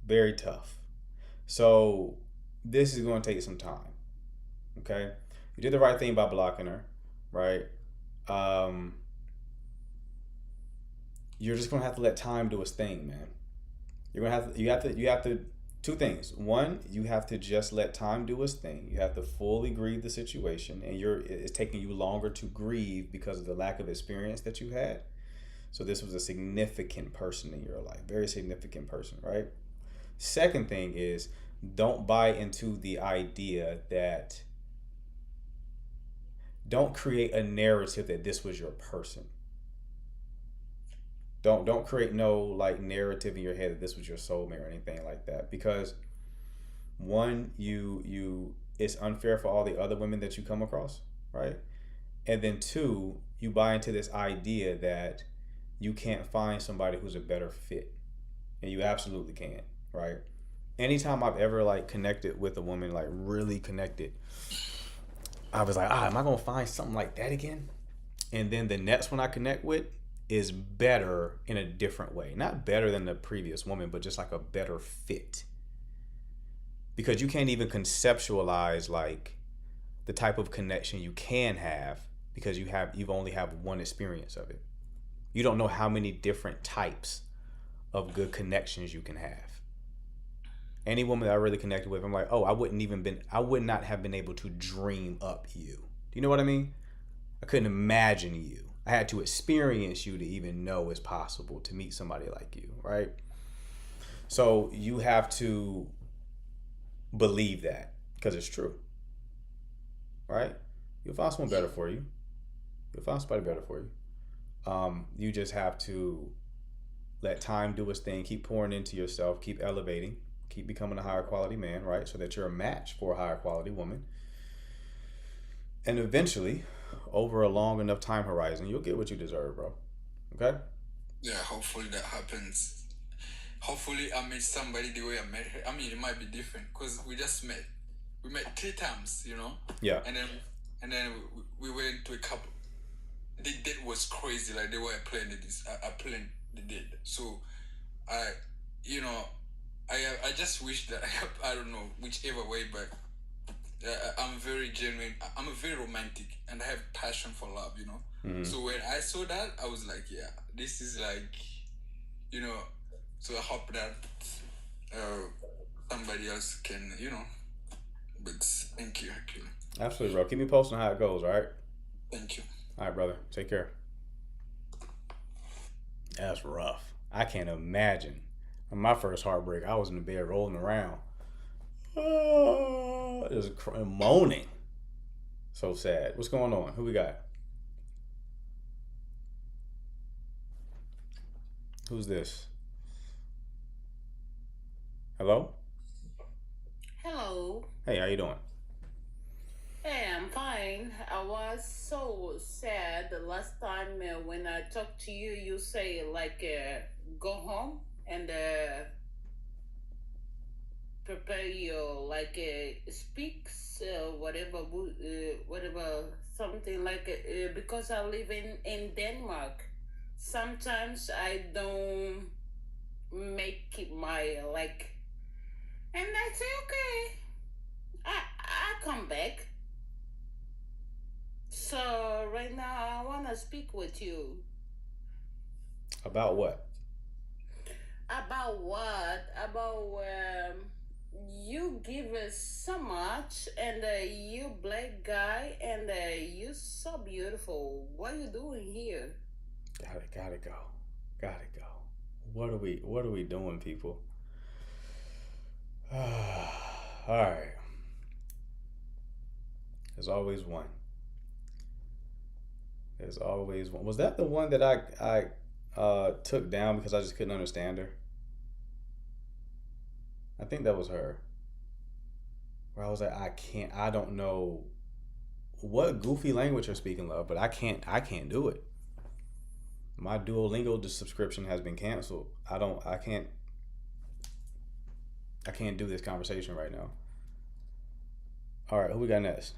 Very tough. So this is going to take some time. Okay? You did the right thing by blocking her, right? You're just going to have to let time do its thing, man. You have to two things. One, you have to just let time do its thing. You have to fully grieve the situation, and it's taking you longer to grieve because of the lack of experience that you had. So this was a significant person in your life, very significant person, right? Second thing is, don't buy into the idea that don't create a narrative that this was your person. Don't create no like narrative in your head that this was your soulmate or anything like that, because one, you it's unfair for all the other women that you come across, right? And then two, you buy into this idea that you can't find somebody who's a better fit, and you absolutely can, right? Anytime I've ever like connected with a woman, like really connected, I was like, am I gonna find something like that again? And then the next one I connect with is better in a different way. Not better than the previous woman, but just like a better fit. Because you can't even conceptualize like the type of connection you can have, because you've only have one experience of it. You don't know how many different types of good connections you can have. Any woman that I really connected with, I'm like, I would not have been able to dream up you. Do you know what I mean? I couldn't imagine you. I had to experience you to even know it's possible to meet somebody like you, right? So you have to believe that, because it's true, right? You'll find someone better for you. You'll find somebody better for you. You just have to let time do its thing. Keep pouring into yourself. Keep elevating. Keep becoming a higher quality man, right? So that you're a match for a higher quality woman. And eventually, over a long enough time horizon, you'll get what you deserve, bro. Okay? Yeah, hopefully that happens. Hopefully I meet somebody the way I met her. I mean, it might be different because we just met. We met 3 times, you know? Yeah. And then we went to a couple. The date was crazy. Like, the way I planned this, I planned the date. So, I just wish that I don't know whichever way, but I'm very genuine. I'm a very romantic, and I have passion for love, you know. Mm-hmm. So when I saw that, I was like, yeah, this is like, you know. So I hope that somebody else can, you know. But thank you, actually. Absolutely, bro. Keep me posted on how it goes, all right? Thank you. All right, brother. Take care. That's rough. I can't imagine. My first heartbreak, I was in the bed rolling around. Just moaning. So sad. What's going on? Who we got? Who's this? Hello? Hello. Hey, how you doing? Hey, I'm fine. I was so sad the last time when I talked to you. You say go home and prepare your speaks whatever something because I live in Denmark. Sometimes I don't make it my and I say okay. I come back. So right now I wanna speak with you. About what? About what? About you give us so much, and you black guy, and you so beautiful. What are you doing here? Gotta go. What are we doing, people? All right. There's always one. Was that the one that I took down because I just couldn't understand her? I think that was her. Where I was like, I don't know what goofy language you're speaking, love, but I can't do it. My Duolingo subscription has been canceled. I can't do this conversation right now. All right, who we got next?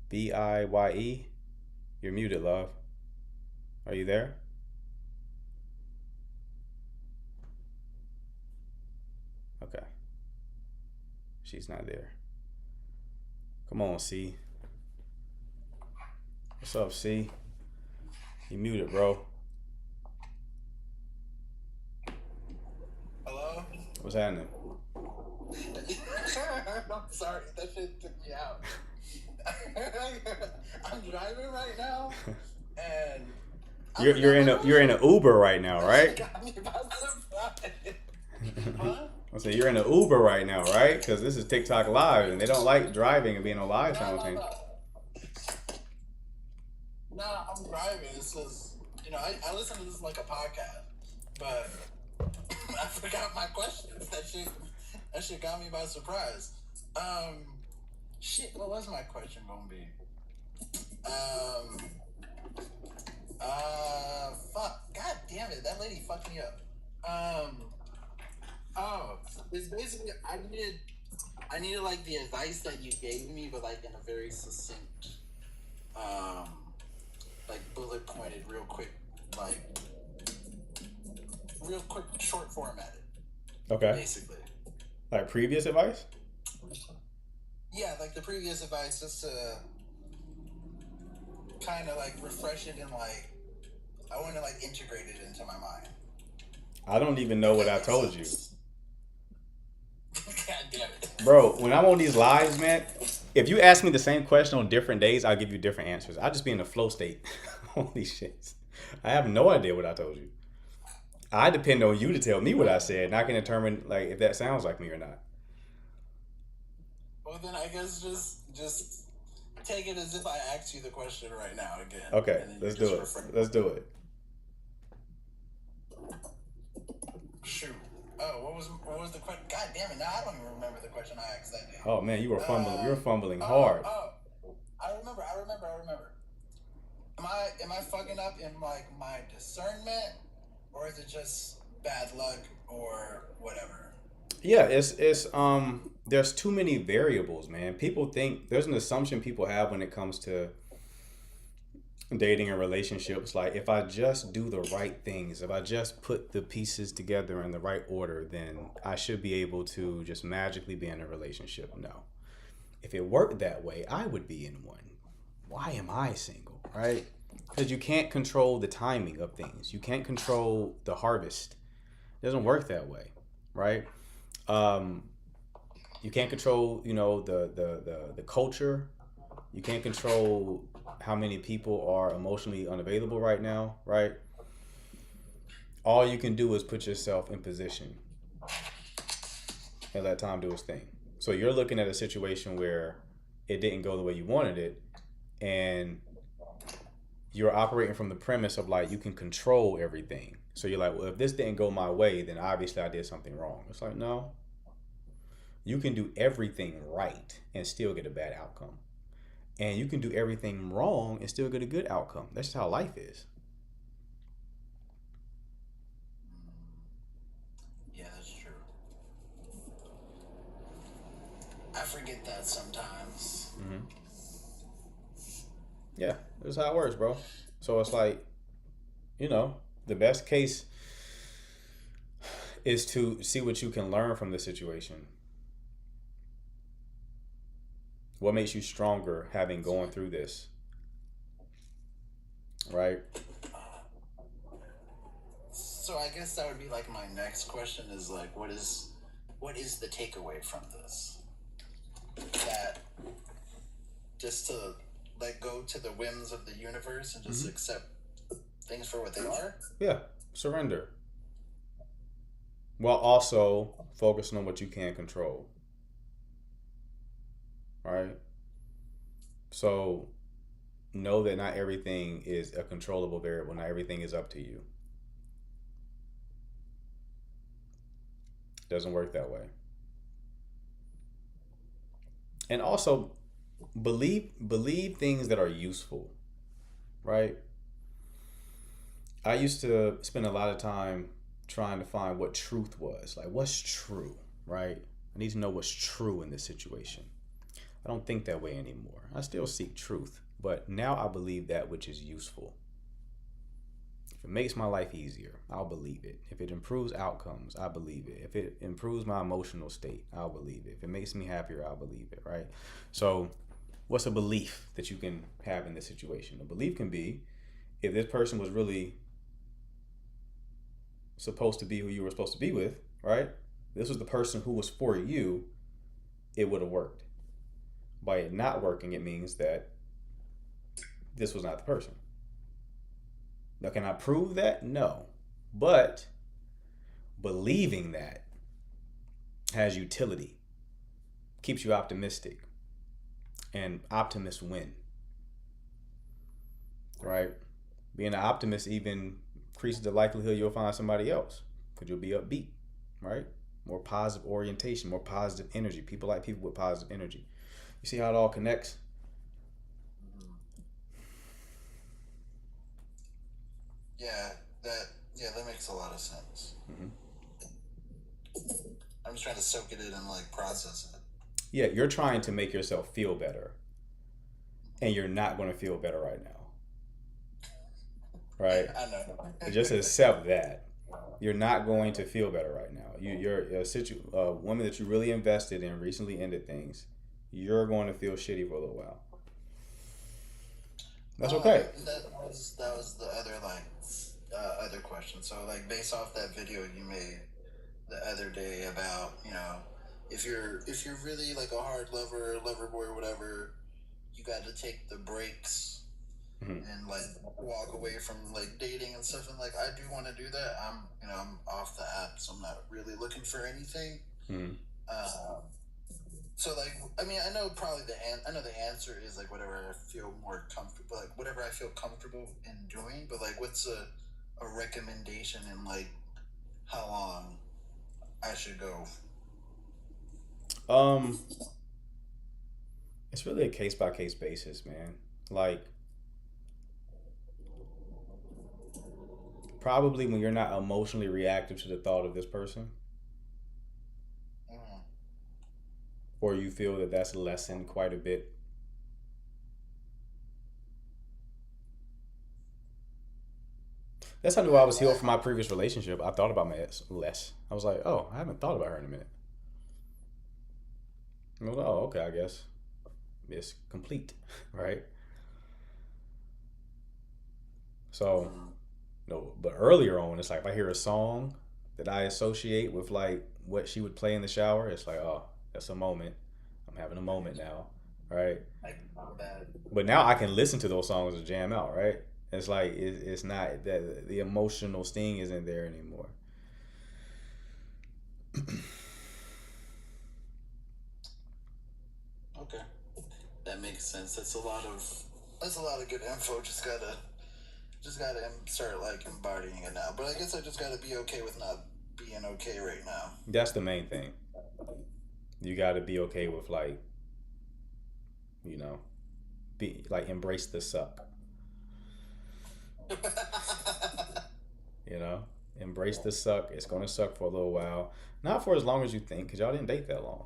BIYE? You're muted, love. Are you there? Okay. She's not there. Come on, C. What's up, C? You muted, bro. Hello? What's happening? I'm sorry, that shit took me out. I'm driving right now, and you're in a Uber right now, right? Got me by surprise. Huh? I say you're in an Uber right now, right? Because this is TikTok Live, and they don't like driving and being on live simultaneously. Nah, I'm driving. It's just, I listen to this like a podcast, but I forgot my questions. That shit got me by surprise. Shit, what was my question gonna be? Fuck. God damn it, that lady fucked me up. It's basically I needed like the advice that you gave me, but like in a very succinct, like bullet pointed, real quick, short formatted. Okay. Basically. Like previous advice? Yeah, like the previous advice, just to kind of like refresh it and like I want to like integrate it into my mind. I don't even know what I told you. God damn it. Bro, when I'm on these lives, man, if you ask me the same question on different days, I'll give you different answers. I'll just be in a flow state on these shits. I have no idea what I told you. I depend on you to tell me what I said, and I can determine like if that sounds like me or not. Well, then I guess just take it as if I asked you the question right now again. Okay, let's do it. Let's do it. Shoot. Oh, what was the question? God damn it! Now I don't even remember the question I asked that day. Oh man, you were fumbling. You're fumbling hard. I remember. Am I fucking up in like my discernment, or is it just bad luck or whatever? Yeah, it's there's too many variables, man. People think there's an assumption people have when it comes to dating and relationships. Like if I just do the right things, if I just put the pieces together in the right order, then I should be able to just magically be in a relationship. No. If it worked that way, I would be in one. Why am I single, right? Because you can't control the timing of things. You can't control the harvest. It doesn't work that way, right? You can't control, the culture. You can't control how many people are emotionally unavailable right now, right? All you can do is put yourself in position and let time do its thing. So you're looking at a situation where it didn't go the way you wanted it, and you're operating from the premise of like you can control everything. So you're like, well, if this didn't go my way, then obviously I did something wrong. It's like, no. You can do everything right and still get a bad outcome. And you can do everything wrong and still get a good outcome. That's just how life is. Yeah, that's true. I forget that sometimes. Mm-hmm. Yeah, that's how it works, bro. So it's like, the best case is to see what you can learn from the situation. What makes you stronger having gone through this? Right? So I guess that would be like my next question is like, what is the takeaway from this? That just to let go to the whims of the universe and just accept things for what they are? Yeah, surrender. While also focusing on what you can control. Right? So know that not everything is a controllable variable. Not everything is up to you. Doesn't work that way. And also believe things that are useful. Right? I used to spend a lot of time trying to find what truth was. Like, what's true, right? I need to know what's true in this situation. I don't think that way anymore. I still seek truth, but now I believe that which is useful. If it makes my life easier, I'll believe it. If it improves outcomes, I believe it. If it improves my emotional state, I'll believe it. If it makes me happier, I'll believe it, right? So what's a belief that you can have in this situation? A belief can be, if this person was really supposed to be who you were supposed to be with, right? This was the person who was for you, it would have worked. By it not working, it means that this was not the person. Now, can I prove that? No. But believing that has utility, keeps you optimistic, and optimists win, right? Being an optimist even increases the likelihood you'll find somebody else because you'll be upbeat, right? More positive orientation, more positive energy. People like people with positive energy. You see how it all connects? Yeah, that makes a lot of sense. I'm just trying to soak it in and like process it. Yeah, you're trying to make yourself feel better, and you're not going to feel better right now, right? I know. Just accept that you're not going to feel better right now. You're a woman that you really invested in recently ended things. You're going to feel shitty for a little while. That's okay. That was the other other question. So like based off that video you made the other day about, you know, if you're really like a hard lover boy or whatever, you got to take the breaks and like walk away from like dating and stuff. And like I do want to do that. I'm off the app, so I'm not really looking for anything. So like I mean I know probably the answer is like whatever I feel more comfortable, like whatever I feel comfortable in doing. But like what's a recommendation in like how long I should go? It's really a case by case basis, man. Like probably when you're not emotionally reactive to the thought of this person, or you feel that that's lessened quite a bit. That's how I knew I was healed from my previous relationship. I thought about my ex less. I was like, oh, I haven't thought about her in a minute. I was like, oh, okay, I guess it's complete, right? So, no, but earlier on, it's like if I hear a song that I associate with like what she would play in the shower, it's like, oh, that's a moment. I'm having a moment now, right? But now I can listen to those songs and jam out, right? It's like it's not that the emotional sting isn't there anymore. Okay, that makes sense. That's a lot of good info. Just gotta start like embodying it now. But I guess I just gotta be okay with not being okay right now. That's the main thing. You gotta be okay with like, you know, be like embrace the suck. You know, embrace the suck. It's gonna suck for a little while, not for as long as you think, because y'all didn't date that long.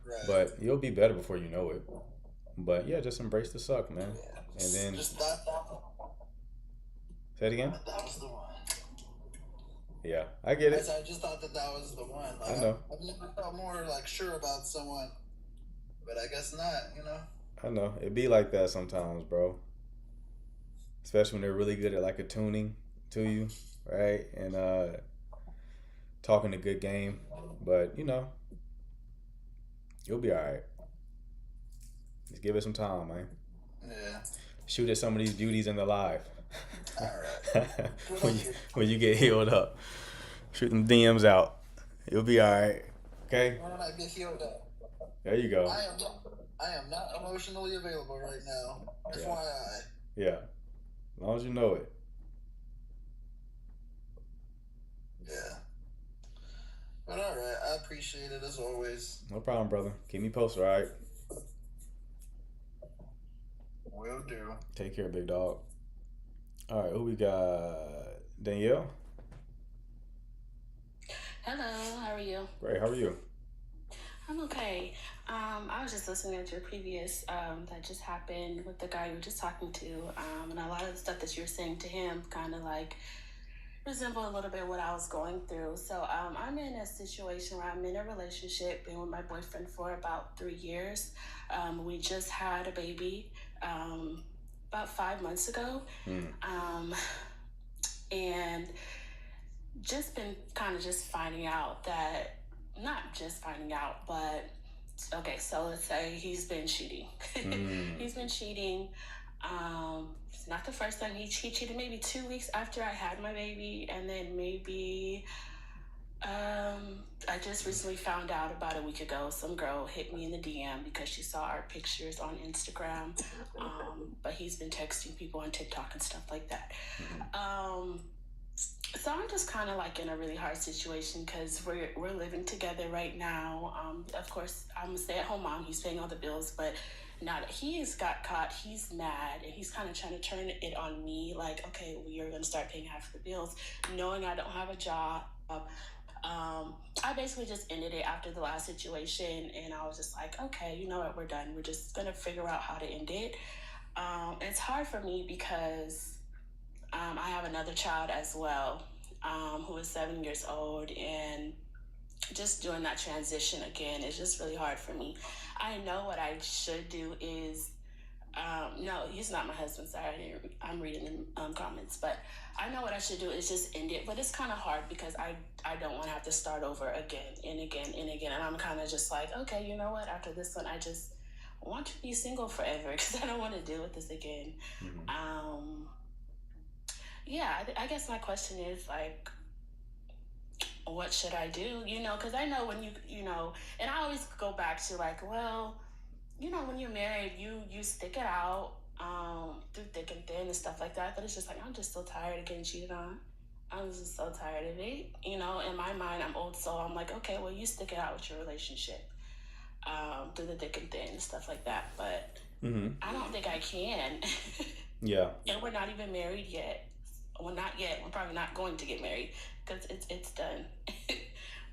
Right. But you'll be better before you know it. But yeah, just embrace the suck, man. Yeah. And then just that. Say it again. That was the one. Yeah, I get it. I just thought that was the one. Like, I know. I've never felt more like sure about someone, but I guess not. You know. I know it be like that sometimes, bro. Especially when they're really good at like attuning to you, right? And talking a good game. But you know, you'll be all right. Just give it some time, man. Yeah. Shoot at some of these beauties in their life. All right. when you get healed up, shoot them DMs out. You'll be all right. Okay. When I get healed up. There you go. I am not emotionally available right now. Yeah. FYI. Yeah. As long as you know it. Yeah. But all right, I appreciate it as always. No problem, brother. Keep me posted, all right? Will do. Take care, big dog. All right, who we got? Danielle? Hello, how are you? Great, how are you? I'm okay. I was just listening to your previous that just happened with the guy you were just talking to, and a lot of the stuff that you were saying to him kind of like resemble a little bit what I was going through. So I'm in a situation where I'm in a relationship, been with my boyfriend for about 3 years. We just had a baby about 5 months ago, and just been kind of just finding out that, not just finding out, but okay, so let's say he's been cheating. He's been cheating. It's not the first time he cheated. Maybe 2 weeks after I had my baby, and then maybe I just recently found out about a week ago. Some girl hit me in the DM because she saw our pictures on Instagram. But he's been texting people on TikTok and stuff like that. So I'm just kind of like in a really hard situation because we're living together right now. Of course, I'm a stay-at-home mom. He's paying all the bills, but now that he's got caught, he's mad and he's kind of trying to turn it on me. Like, okay, well, you're going to start paying half of the bills, knowing I don't have a job. I basically just ended it after the last situation, and I was just like, okay, you know what, we're done. We're just gonna figure out how to end it. It's hard for me because I have another child as well, who is 7 years old, and just doing that transition again is just really hard for me. I know what I should do is no, he's not my husband. Sorry, I'm reading the comments, but I know what I should do is just end it. But it's kind of hard because I don't want to have to start over again and again and again. And I'm kind of just like, okay, you know what? After this one, I just want to be single forever because I don't want to deal with this again. Yeah, I guess my question is like, what should I do? You know, because I know when you know, and I always go back to like, well, you know, when you're married, you stick it out through thick and thin and stuff like that. But it's just like I'm just so tired of getting cheated on. I'm just so tired of it. You know, in my mind, I'm old, so I'm like, okay, well, you stick it out with your relationship through the thick and thin and stuff like that. But I don't think I can. Yeah. And we're not even married yet. Well, not yet. We're probably not going to get married because it's done.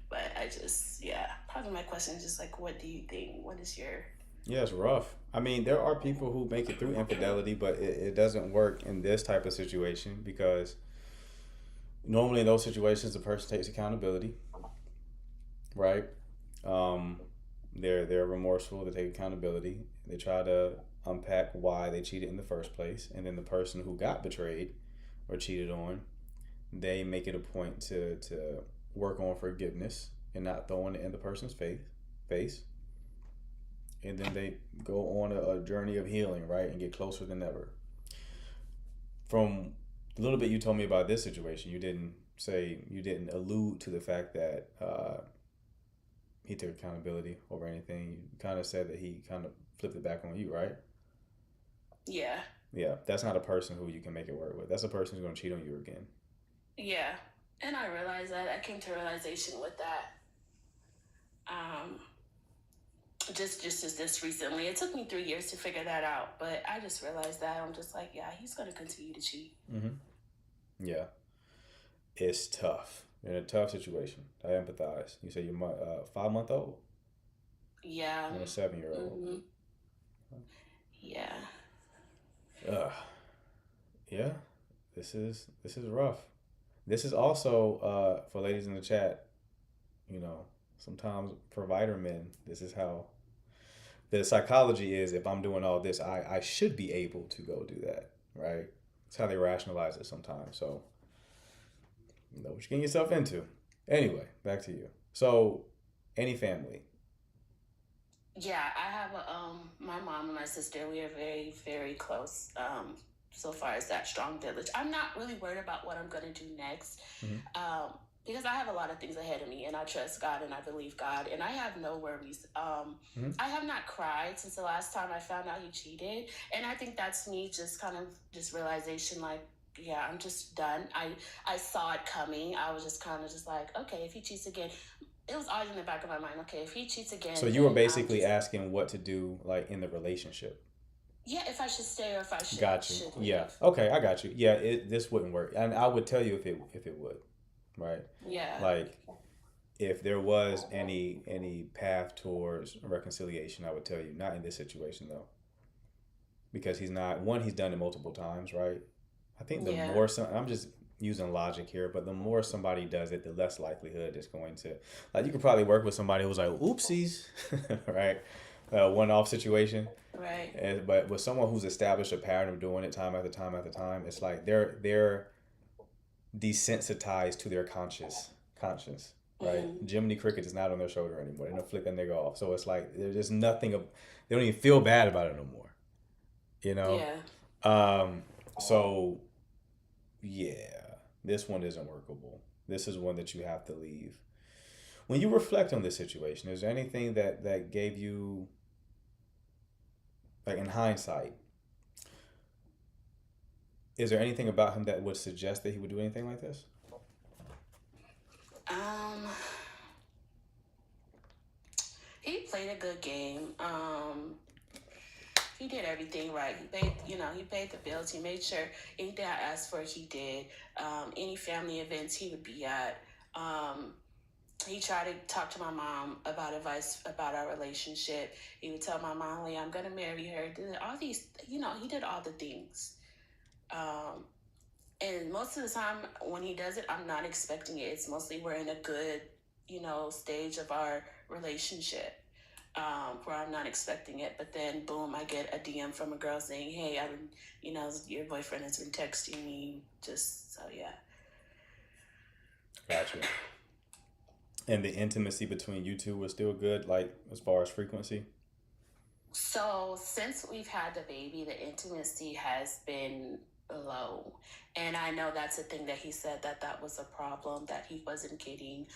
But I just, yeah. Probably my question is just like, what do you think? What is your... Yeah, it's rough. I mean, there are people who make it through infidelity, but it doesn't work in this type of situation because normally in those situations, the person takes accountability, right? They're remorseful. They take accountability. They try to unpack why they cheated in the first place, and then the person who got betrayed or cheated on, they make it a point to work on forgiveness and not throwing it in the person's face. And then they go on a journey of healing, right, and get closer than ever. From the little bit you told me about this situation, you didn't allude to the fact that he took accountability over anything. You kind of said that he kind of flipped it back on you, right? Yeah. Yeah, that's not a person who you can make it work with. That's a person who's going to cheat on you again. Yeah, and I realized that. I came to a realization with that. Just this recently. It took me 3 years to figure that out, but I just realized that. I'm just like, yeah, he's going to continue to cheat. Yeah. It's tough. You're in a tough situation. I empathize. You say you're 5-month-old? Yeah. And a 7-year-old. Yeah. Yeah. This is rough. This is also for ladies in the chat, you know, sometimes provider men, this is how the psychology is. If I'm doing all this, I should be able to go do that, right? It's how they rationalize it sometimes. So, you know what you're getting yourself into. Anyway, back to you. So, any family? Yeah, I have my mom and my sister. We are very, very close. So far as that strong village, I'm not really worried about what I'm gonna do next. Because I have a lot of things ahead of me, and I trust God and I believe God, and I have no worries. I have not cried since the last time I found out he cheated, and I think that's me just kind of just realization like, yeah, I'm just done. I saw it coming. I was just kind of just like, okay, if he cheats again, it was always in the back of my mind. Okay, if he cheats again, so you were basically asking what to do, like in the relationship. Yeah, if I should stay or if I should. Got you. Should Yeah. leave. Okay, I got you. Yeah, this wouldn't work, and I would tell you if it would. Right? Yeah. Like, if there was any path towards reconciliation, I would tell you. Not in this situation, though. Because he's done it multiple times, right? I think the more, I'm just using logic here, but the more somebody does it, the less likelihood it's going to, like, you could probably work with somebody who's like, oopsies, right? One-off situation. Right. But with someone who's established a pattern of doing it time after time after time, it's like they're desensitized to their conscience, right? Jiminy Cricket is not on their shoulder anymore. They don't flick that nigga off. So it's like there's just nothing. They don't even feel bad about it no more. You know. Yeah. So, yeah, this one isn't workable. This is one that you have to leave. When you reflect on this situation, is there anything that gave you, like in hindsight, is there anything about him that would suggest that he would do anything like this? Um, he played a good game. He did everything right. He paid the bills. He made sure anything I asked for, he did. Any family events he would be at. He tried to talk to my mom about advice about our relationship. He would tell my mom, "I'm gonna marry her." All these, he did all the things. And most of the time when he does it, I'm not expecting it. It's mostly we're in a good, stage of our relationship, where I'm not expecting it. But then, boom, I get a DM from a girl saying, "Hey, your boyfriend has been texting me." So yeah. Gotcha. And the intimacy between you two was still good, like as far as frequency? So since we've had the baby, the intimacy has been low. And I know that's a thing that he said that was a problem that he wasn't getting.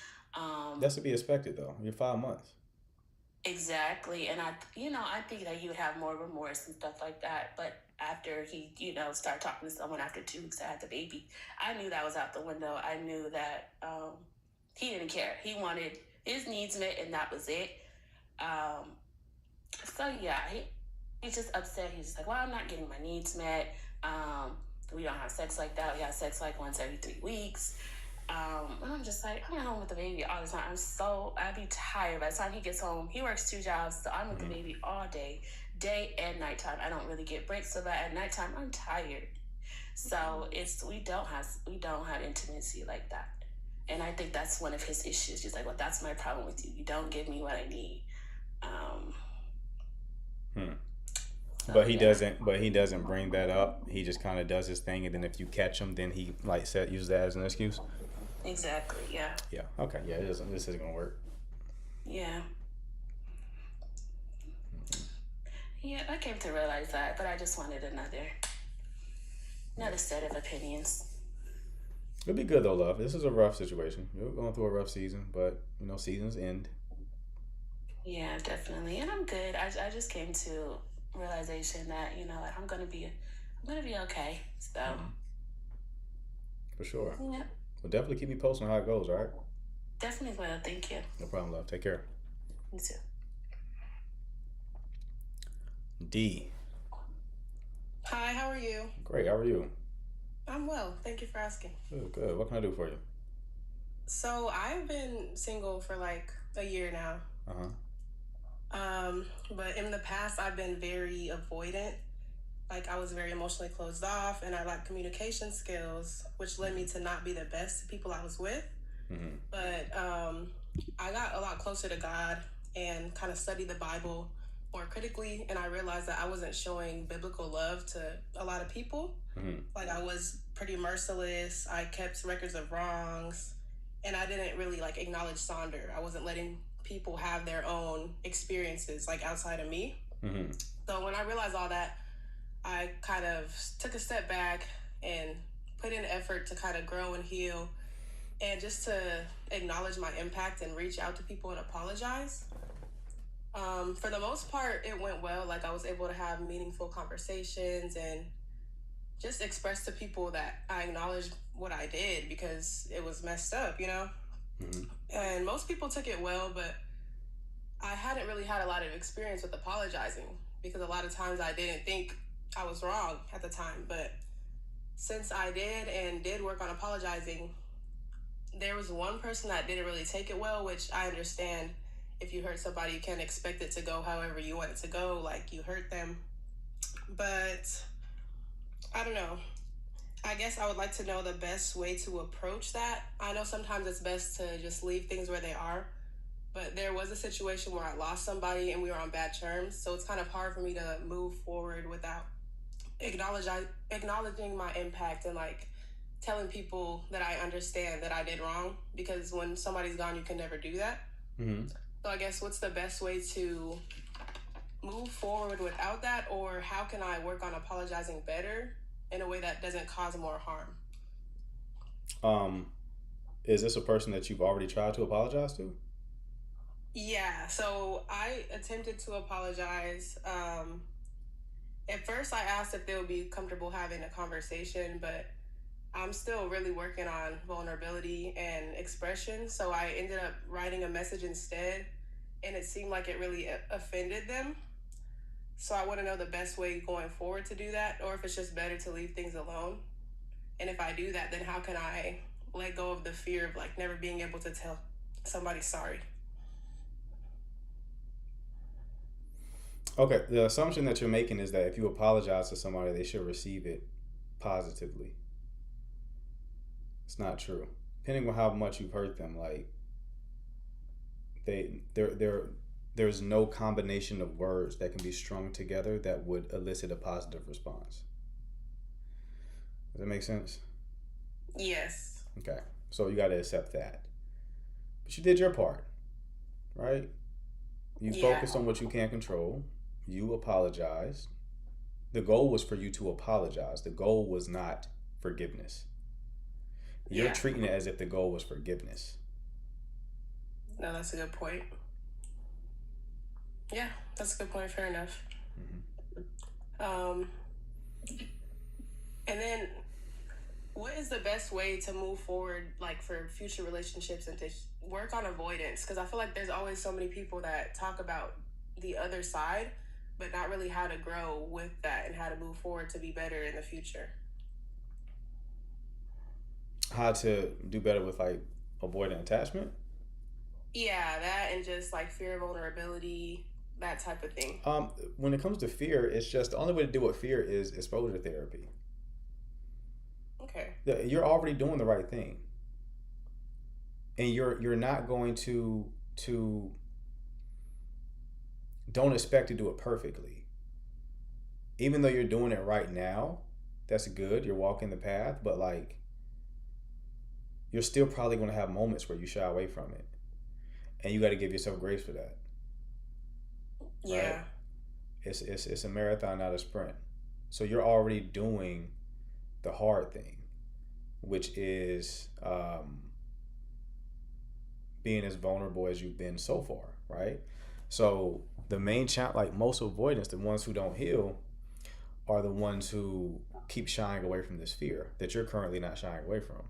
That's to be expected though. You're 5 months. Exactly. And I think that he would have more remorse and stuff like that. But after he, started talking to someone after 2 weeks I had the baby, I knew that was out the window. I knew that he didn't care. He wanted his needs met and that was it. So yeah, he's just upset. He's just like, "Well, I'm not getting my needs met. We don't have sex like that. We have sex like once every 3 weeks." And I'm just like, I'm at home with the baby all the time. I'd be tired by the time he gets home. He works 2 jobs, so I'm with the baby all day and nighttime. I don't really get breaks, so that at nighttime I'm tired. So we don't have intimacy like that. And I think that's one of his issues. He's like, "Well, that's my problem with you. You don't give me what I need." But he doesn't. But he doesn't bring that up. He just kind of does his thing, and then if you catch him, then he uses that as an excuse. Exactly. Yeah. Yeah. Okay. Yeah. This isn't gonna work. Yeah. Yeah, I came to realize that, but I just wanted another set of opinions. It'll be good though, love. This is a rough situation. You're going through a rough season, but seasons end. Yeah, definitely, and I'm good. I just came to realization that I'm gonna be okay. So. For sure. Yeah. Well, definitely keep me posted on how it goes. All right. Definitely will. Thank you. No problem, love. Take care. You too. D. Hi, how are you? Great. How are you? I'm well. Thank you for asking. Good. What can I do for you? So I've been single for like a year now. But in the past I've been very avoidant. Like I was very emotionally closed off, and I lacked communication skills, which led me to not be the best to people I was with. But I got a lot closer to God and kind of studied the Bible more critically, and I realized that I wasn't showing biblical love to a lot of people. Like I was pretty merciless. I kept records of wrongs, and I didn't really like acknowledge Sonder. I wasn't letting people have their own experiences like outside of me. So when I realized all that, I kind of took a step back and put in effort to kind of grow and heal, and just to acknowledge my impact and reach out to people and apologize. For the most part, it went well. Like I was able to have meaningful conversations and just express to people that I acknowledged what I did because it was messed up, And most people took it well, but I hadn't really had a lot of experience with apologizing because a lot of times I didn't think I was wrong at the time. But since I did work on apologizing, there was one person that didn't really take it well, which I understand. If you hurt somebody, you can't expect it to go however you want it to go, like you hurt them. But I don't know. I guess I would like to know the best way to approach that. I know sometimes it's best to just leave things where they are, but there was a situation where I lost somebody and we were on bad terms, so it's kind of hard for me to move forward without acknowledging my impact and like telling people that I understand that I did wrong, because when somebody's gone, you can never do that. So I guess what's the best way to move forward without that, or how can I work on apologizing better in a way that doesn't cause more harm? Is this a person that you've already tried to apologize to? Yeah, so I attempted to apologize. At first, I asked if they would be comfortable having a conversation, but I'm still really working on vulnerability and expression. So I ended up writing a message instead, and it seemed like it really offended them. So I want to know the best way going forward to do that, or if it's just better to leave things alone. And if I do that, then how can I let go of the fear of like never being able to tell somebody sorry? Okay, the assumption that you're making is that if you apologize to somebody, they should receive it positively. It's not true. Depending on how much you've hurt them, like there's no combination of words that can be strung together that would elicit a positive response. Does that make sense? Yes. Okay, so you got to accept that. But you did your part, right? You focused on what you can't control. You apologized. The goal was for you to apologize. The goal was not forgiveness. You're treating it as if the goal was forgiveness. No, that's a good point. Yeah, that's a good point. Fair enough. And then what is the best way to move forward, like for future relationships and to work on avoidance? Because I feel like there's always so many people that talk about the other side, but not really how to grow with that and how to move forward to be better in the future. How to do better with like avoidant attachment? Yeah, that and just like fear of vulnerability, that type of thing. When it comes to fear, it's just the only way to deal with fear is exposure therapy. Okay. You're already doing the right thing, and you're not going to don't expect to do it perfectly. Even though you're doing it right now, that's good. You're walking the path, but like you're still probably going to have moments where you shy away from it, and you got to give yourself grace for that. Yeah. Right? It's a marathon, not a sprint. So you're already doing the hard thing, which is being as vulnerable as you've been so far, right? So the main challenge, like most avoidance, the ones who don't heal are the ones who keep shying away from this fear that you're currently not shying away from.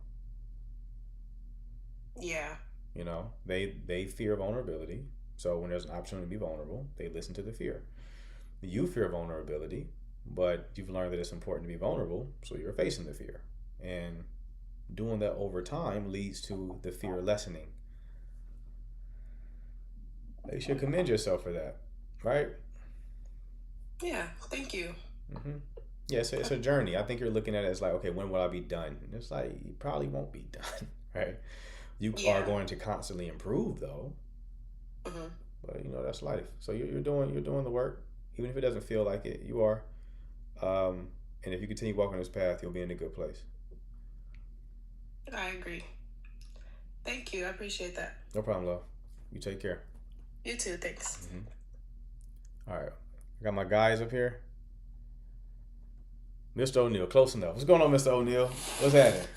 Yeah. You know, they fear vulnerability. So when there's an opportunity to be vulnerable, they listen to the fear. You fear vulnerability, but you've learned that it's important to be vulnerable, so you're facing the fear. And doing that over time leads to the fear lessening. You should commend yourself for that, right? Yeah, thank you. Yeah, it's a journey. I think you're looking at it as like, okay, when will I be done? And it's like, you probably won't be done, right? You are going to constantly improve, though. But you know, that's life. So you're doing the work, even if it doesn't feel like it. You are, and if you continue walking this path, you'll be in a good place. I agree. Thank you. I appreciate that. No problem, love. You take care. You too. Thanks. All right, I got my guys up here. Mr. O'Neal, close enough. What's going on, Mr. O'Neal? What's happening?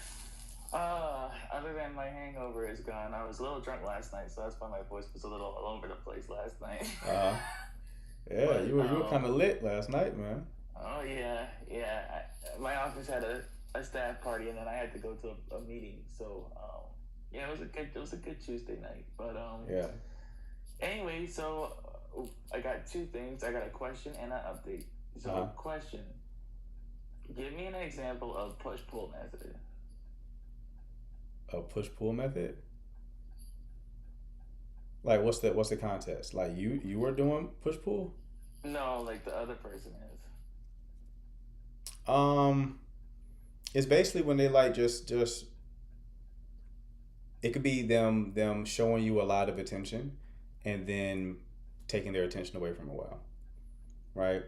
Other than my hangover is gone, I was a little drunk last night, so that's why my voice was a little all over the place last night. Yeah, but, you were kind of lit last night, man. Oh yeah. My office had a staff party, and then I had to go to a meeting. So yeah, it was a good Tuesday night. But yeah. Anyway, so I got two things. I got a question and an update. So question: give me an example of push-pull method. A push-pull method? Like what's the context? Like you were doing push-pull? No, like the other person is. It's basically when they like just it could be them showing you a lot of attention and then taking their attention away from a while. Right?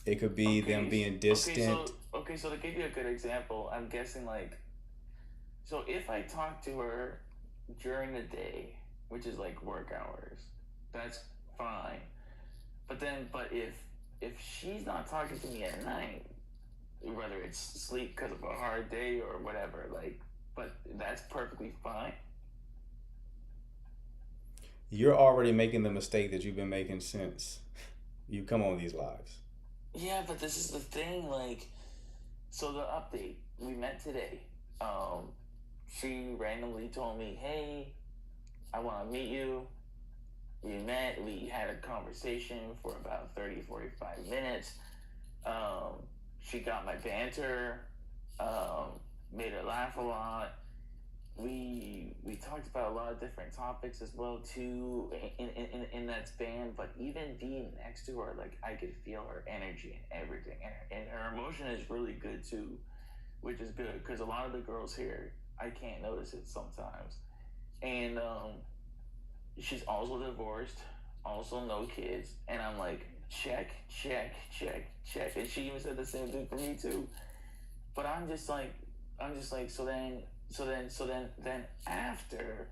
It could be them being distant. Okay, so to give you a good example, I'm guessing like, so if I talk to her during the day, which is like work hours, that's fine. But if she's not talking to me at night, whether it's sleep because of a hard day or whatever, like, but that's perfectly fine. you're already making the mistake that you've been making since you come on these lives. Yeah, but this is the thing, like, so the update, we met today. She randomly told me, hey, I want to meet you. We met, we had a conversation for about 30, 45 minutes. She got my banter, made her laugh a lot. We talked about a lot of different topics as well too in that span, but even being next to her, like, I could feel her energy and everything, and her emotion is really good too, which is good because a lot of the girls here, I can't notice it sometimes. And she's also divorced, also no kids, and I'm like, check, and she even said the same thing for me too. But I'm just like, so then after,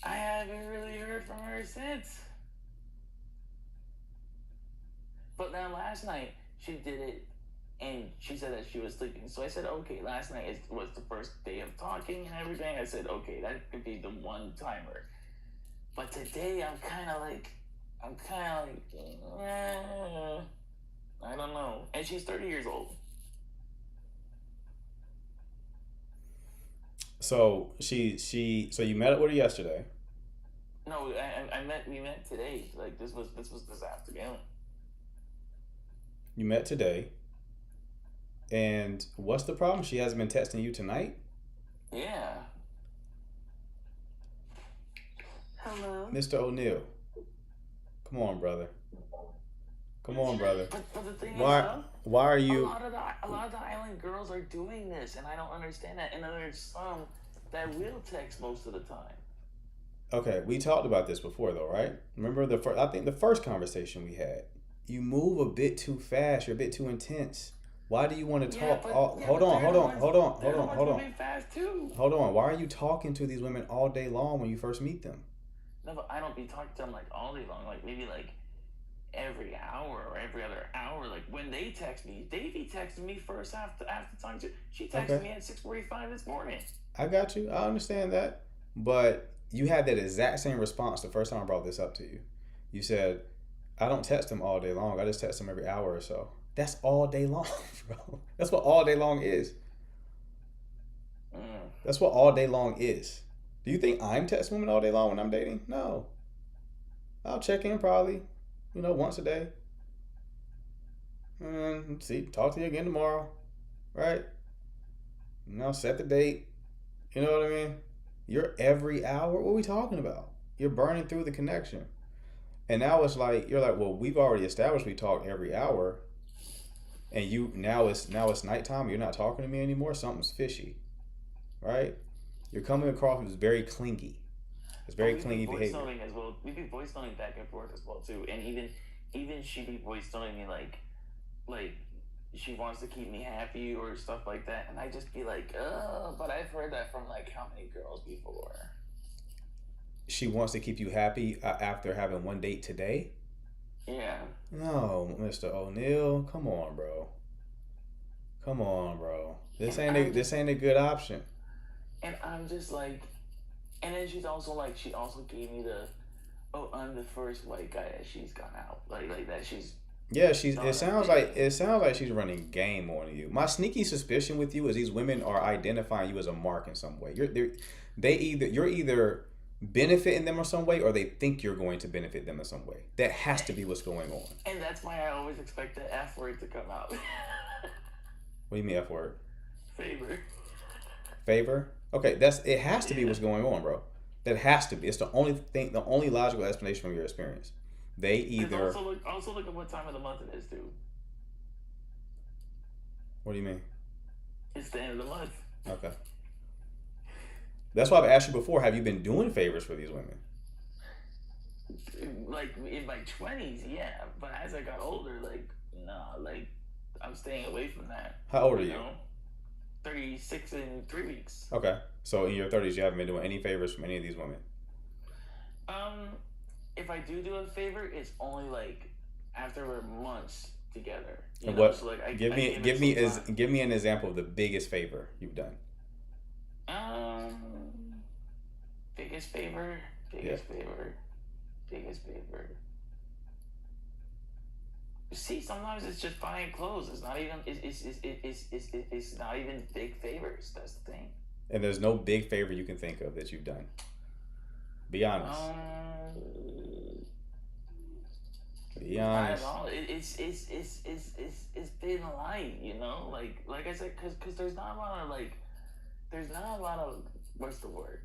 I haven't really heard from her since. But then last night, she did it, and she said that she was sleeping. So I said, okay, last night was the first day of talking and everything. I said, okay, that could be the one timer. But today, I'm kind of like, I don't know. And she's 30 years old. So so you met up with her yesterday. No, we met today. Like, this was this afternoon. You met today. And what's the problem? She hasn't been texting you tonight? Yeah. Hello? Mr. O'Neal. Come on, brother. Come on, brother. But the thing Why are you... A lot of the island girls are doing this, and I don't understand that. And then there's some that will text most of the time. Okay, we talked about this before, though, right? Remember I think the first conversation we had. You move a bit too fast. You're a bit too intense. Why do you want to talk? Hold on. Fast too. Hold on. Why are you talking to these women all day long when you first meet them? No, but I don't be talking to them like all day long. Like maybe like every hour or every other hour. Like when they text me, they be texting me first after talking to. She texted me at 6:45 this morning. I got you. I understand that, but you had that exact same response the first time I brought this up to you. You said, "I don't text them all day long. I just text them every hour or so." That's all day long, bro. That's what all day long is. That's what all day long is. Do you think I'm texting women all day long when I'm dating? No. I'll check in probably, once a day. And talk to you again tomorrow, right? And I'll set the date. You know what I mean? You're every hour. What are we talking about? You're burning through the connection. And now it's like, you're like, well, we've already established we talk every hour. And now it's nighttime. You're not talking to me anymore. Something's fishy, right? You're coming across as very clingy. It's very clingy behavior. As well. We be voice noting back and forth as well too. And even she be voice noting me like she wants to keep me happy or stuff like that. And I just be like, but I've heard that from like how many girls before. She wants to keep you happy after having one date today? Yeah. No, Mr. O'Neal, come on, bro. Come on, bro. This ain't a good option. And I'm just like, and then she also gave me I'm the first white guy that she's gone out like that she's. Yeah, it sounds like she's running game on you. My sneaky suspicion with you is these women are identifying you as a mark in some way. You're either benefiting them in some way, or they think you're going to benefit them in some way. That has to be what's going on. And that's why I always expect the F word to come out. What do you mean F word? Favor? Okay, it has to be what's going on, bro. That has to be. It's the only logical explanation from your experience. They either also look at what time of the month it is too. What do you mean? It's the end of the month. Okay. That's why I've asked you before, have you been doing favors for these women? Like in my 20s, yeah. But as I got older, I'm staying away from that. How old are you? 36 in 3 weeks. Okay. So in your 30s, you haven't been doing any favors from any of these women? If I do a favor, it's only like after we're months together. And what? So give me an example of the biggest favor you've done. Biggest favor. Biggest favor. Biggest favor. See, sometimes it's just buying clothes. It's not even. It's not even big favors. That's the thing. And there's no big favor you can think of that you've done. Be honest. Be honest. Not at all. It's been light, you know. Like I said, because there's not a lot of what's the word?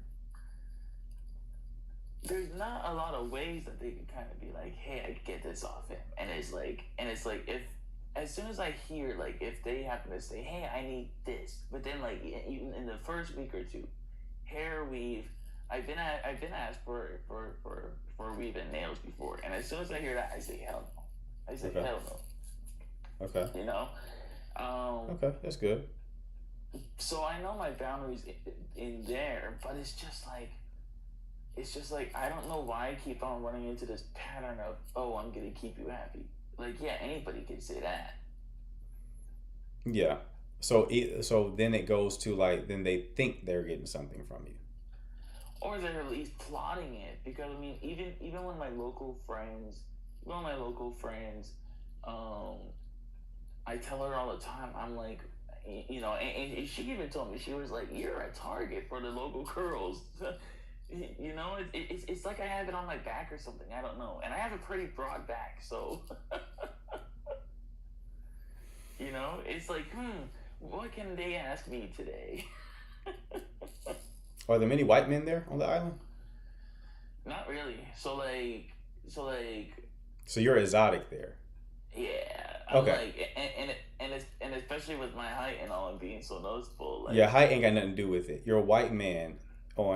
There's not a lot of ways that they can kind of be like, hey, I get this off him, and it's like if as soon as I hear if they happen to say, hey, I need this, but then even in the first week or two, hair, weave, I've been asked for weave and nails before, and as soon as I hear that, I say hell no. I say hell no. Okay. You know. Okay, that's good. So I know my boundaries in there, but it's just like I don't know why I keep on running into this pattern of, oh, I'm gonna keep you happy. Yeah, anybody can say that. Yeah. So then it goes to then they think they're getting something from you. Or they're at least plotting it, because I mean, even when my local friends, I tell her all the time, I'm like, you know, and she even told me, she was like, you're a target for the local girls. You know, it's like I have it on my back or something. I don't know. And I have a pretty broad back, so... you know, it's like, what can they ask me today? Are there many white men there on the island? Not really. So you're exotic there. Yeah. Okay. And especially with my height and all, and being so noticeable. Yeah, height ain't got nothing to do with it. You're a white man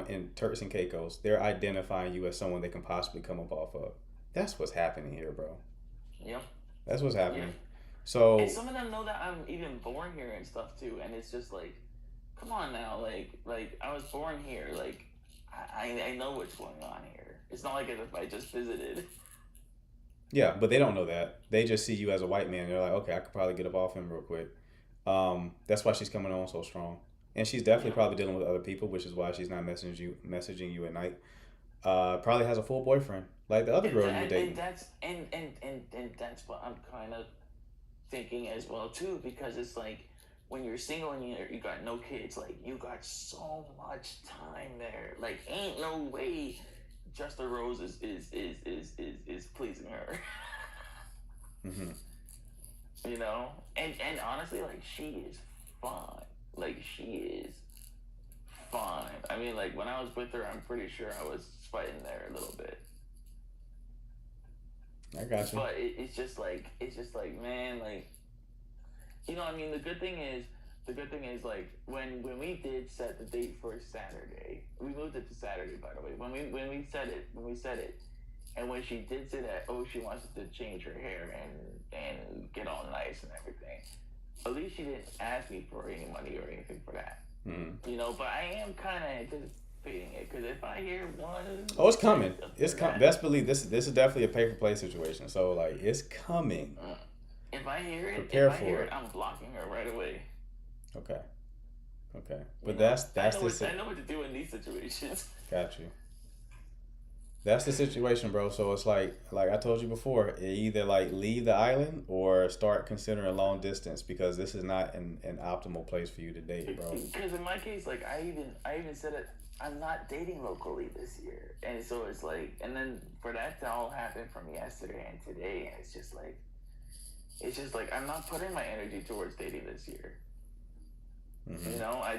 in Turks and Caicos. They're identifying you as someone they can possibly come up off of. That's what's happening here, bro. Yep. That's what's happening. Yep. So. And some of them know that I'm even born here and stuff too, and it's just like, come on now, like I was born here, I know what's going on here. It's not like as if I just visited. Yeah, but they don't know that. They just see you as a white man. They're like, okay, I could probably get up off him real quick. That's why she's coming on so strong, and she's definitely probably dealing with other people, which is why she's not messaging you at night. Probably has a full boyfriend, like the other girl you were dating. And that's what I'm kind of thinking as well too, because it's like, when you're single and you got no kids, you got so much time there. Ain't no way Justa Rose is pleasing her. Mm-hmm. You know? And honestly, she is fine. She is fine. I mean, when I was with her, I'm pretty sure I was fighting there a little bit. I got you. But it's just man, you know, I mean, the good thing is, when we did set the date for Saturday, we moved it to Saturday, by the way. When we set it, and when she did say that, oh, she wants to change her hair and get all nice and everything, at least she didn't ask me for any money or anything for that. Mm-hmm. You know, but I am kind of anticipating it, because if I hear one, oh, it's coming. It's coming. Best believe this is definitely a pay for play situation. So it's coming. If I hear it, I'm blocking her right away. Okay. But that's I know what to do in these situations. Got you. That's the situation, bro. So it's like I told you before, either leave the island or start considering long distance, because this is not an optimal place for you to date, bro. Because in my case, I even said it, I'm not dating locally this year, and so it's and then for that to all happen from yesterday and today, and it's just I'm not putting my energy towards dating this year. Mm-hmm. You know, I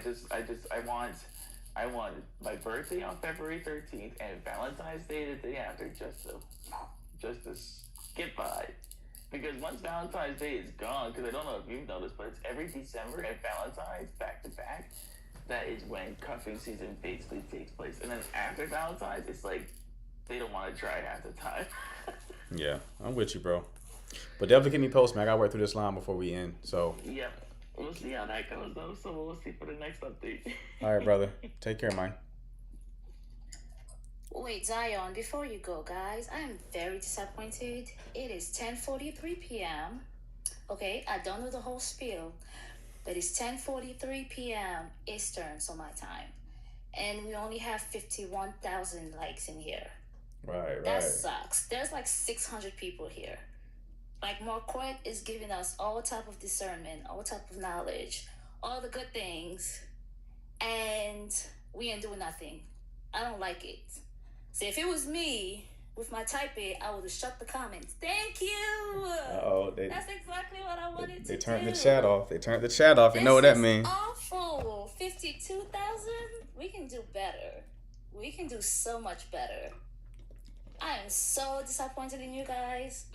want my birthday on February 13th and Valentine's Day the day after, just to skip by. Because once Valentine's Day is gone, because I don't know if you've noticed, but it's every December and Valentine's back to back. That is when cuffing season basically takes place. And then after Valentine's, it's they don't want to try half the time. Yeah, I'm with you, bro. But definitely keep me posted, man. I gotta work through this line before we end. So. Yep. We'll see how that goes, though. So we'll see for the next update. All right, brother. Take care, man. Wait, Zion, before you go, guys, I am very disappointed. It is 10:43 p.m. Okay, I don't know the whole spiel, but it's 10:43 p.m. Eastern, so my time. and we only have 51,000 likes in here. Right. That sucks. There's like 600 people here. Like Marquette is giving us all type of discernment, all type of knowledge, all the good things, and we ain't doing nothing. I don't like it. So if it was me with my typing, I would have shut the comments. Thank you. That's exactly what I wanted to do. They turned the chat off. You know what that means? Awful. 52,000. We can do better. We can do so much better. I am so disappointed in you guys.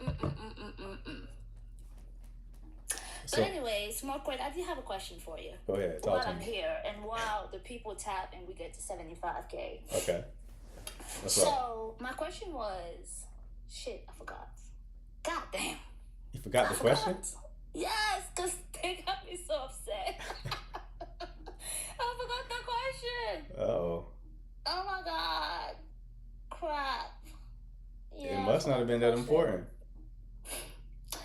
But anyways, Marquette, I do have a question for you. Go ahead. While I'm here and while the people tap and we get to 75K. Okay. So my question was, shit, I forgot. God damn. You forgot the question? Yes, because they got me so upset. I forgot the question. Uh-oh. Oh my God. Crap. Yeah, it must not have been that important.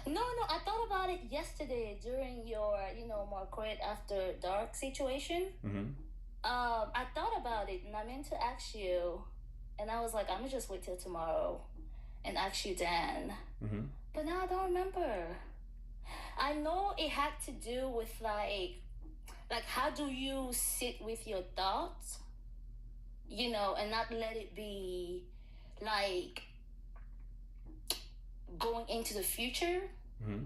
No, I thought about it yesterday during your, Marquette After Dark situation. Mm-hmm. I thought about it and I meant to ask you, and I was like, I'm gonna just wait till tomorrow and ask you then. Mm-hmm. But now I don't remember. I know it had to do with like how do you sit with your thoughts, and not let it be like going into the future. Mm-hmm.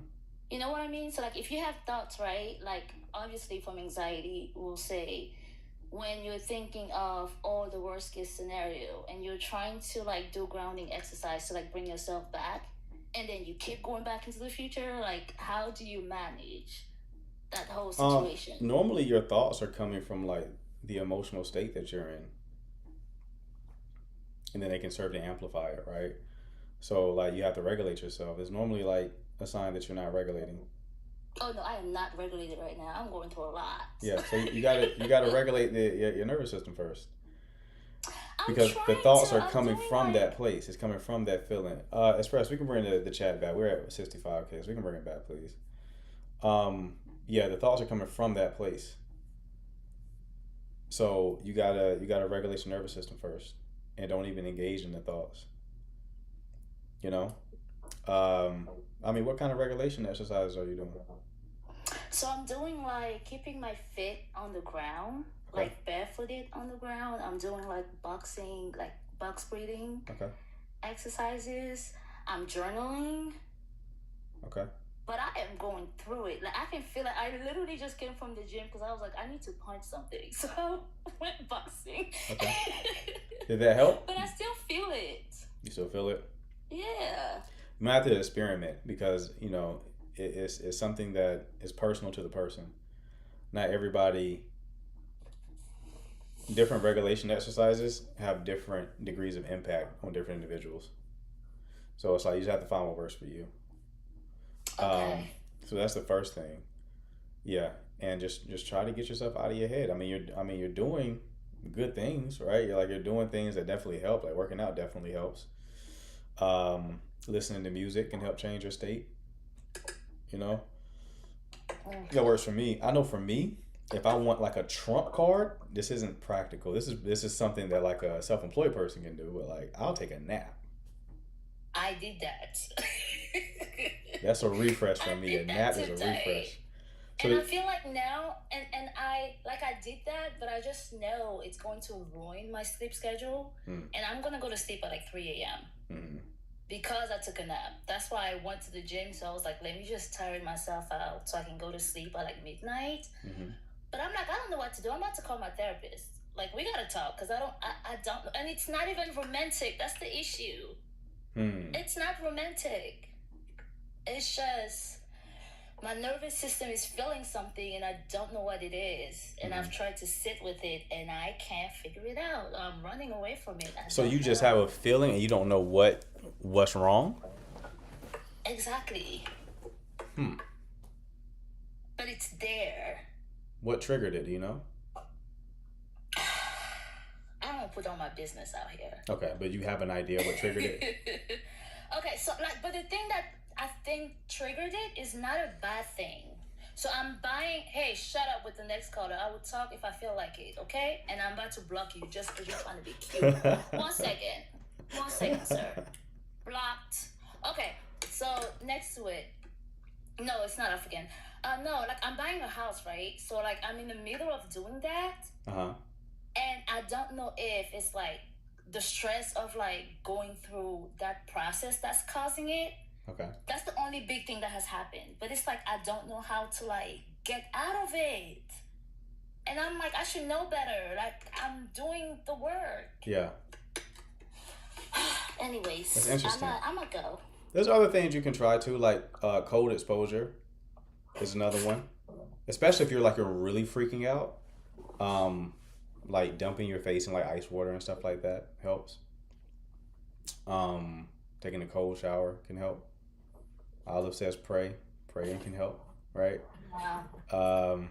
You know what I mean? So like if you have thoughts, right? Like obviously from anxiety, we'll say when you're thinking of the worst case scenario and you're trying to like do grounding exercise to like bring yourself back, and then you keep going back into the future, like how do you manage that whole situation? Normally your thoughts are coming from like the emotional state that you're in, and then they can serve to amplify it, right? So like you have to regulate yourself. It's normally like a sign that you're not regulating. Oh no, I am not regulated right now. I'm going through a lot. Yeah, so you gotta regulate your nervous system first, because the thoughts are coming from that place. It's coming from that feeling. Express, we can bring the chat back. We're at 65K, so we can bring it back, please. Yeah, the thoughts are coming from that place. So you gotta regulate your nervous system first, and don't even engage in the thoughts. I mean, what kind of regulation exercises are you doing? So I'm doing like keeping my feet on the ground, like barefooted on the ground. I'm doing like boxing, like box breathing exercises. I'm journaling. Okay. But I am going through it. Like I can feel it. I literally just came from the gym because I was like, I need to punch something. So I went boxing. Okay. Did that help? But I still feel it. You still feel it? Yeah. You might have to experiment because, it's something that is personal to the person. Not everybody, different regulation exercises have different degrees of impact on different individuals. So it's like you just have to find what works for you. Okay. So that's the first thing. Yeah. And just try to get yourself out of your head. You're doing good things, right? You're doing things that definitely help. Like working out definitely helps. Listening to music can help change your state. That works for me. I know for me, if I want like a trump card, this isn't practical. This is something that like a self-employed person can do. But like, I'll take a nap. I did that. That's a refresh for me. A nap is a refresh. And I feel like now, and I did that, but I just know it's going to ruin my sleep schedule. And I'm going to go to sleep at like 3 a.m. Because I took a nap. That's why I went to the gym. So I was like, let me just tire myself out so I can go to sleep at like midnight. But I'm like, I don't know what to do. I'm about to call my therapist. Like, we got to talk because I don't, and it's not even romantic. That's the issue. It's not romantic. It's just my nervous system is feeling something and I don't know what it is. And I've tried to sit with it and I can't figure it out. I'm running away from it. So you just have a feeling and you don't know what's wrong? Exactly. But it's there. What triggered it, do you know? I don't put all my business out here. Okay, but you have an idea what triggered it? Okay, so but the thing that I think triggered it is not a bad thing. So I'm buying. Hey, shut up with the next caller. I will talk if I feel like it, okay? And I'm about to block you just because you're trying to be cute. 1 second. 1 second, sir. Blocked. Okay, so next to it. No, it's not African. No, like I'm buying a house, right? So like I'm in the middle of doing that. Uh-huh. And I don't know if it's like the stress of like going through that process that's causing it. Okay. That's the only big thing that has happened. But it's like I don't know how to like get out of it. And I'm like, I should know better. Like I'm doing the work. Yeah. Anyways, That's interesting. I'm gonna go. There's other things you can try too, like cold exposure is another one. Especially if you're really freaking out. Like dumping your face in like ice water and stuff like that helps. Taking a cold shower can help. Olive says pray. Praying can help, right? Wow.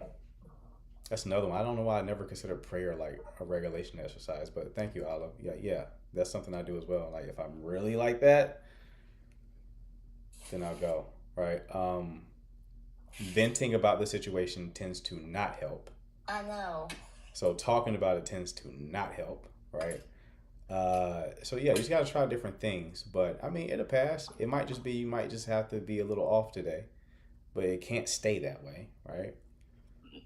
That's another one. I don't know why I never considered prayer like a regulation exercise, but thank you, Olive. Yeah, that's something I do as well. Like if I'm really like that, then I'll go, right? Venting about the situation tends to not help. I know. So talking about it tends to not help, right? So yeah, you just gotta try different things. But I mean, it'll pass. It might just be you might just have to be a little off today, but it can't stay that way, right?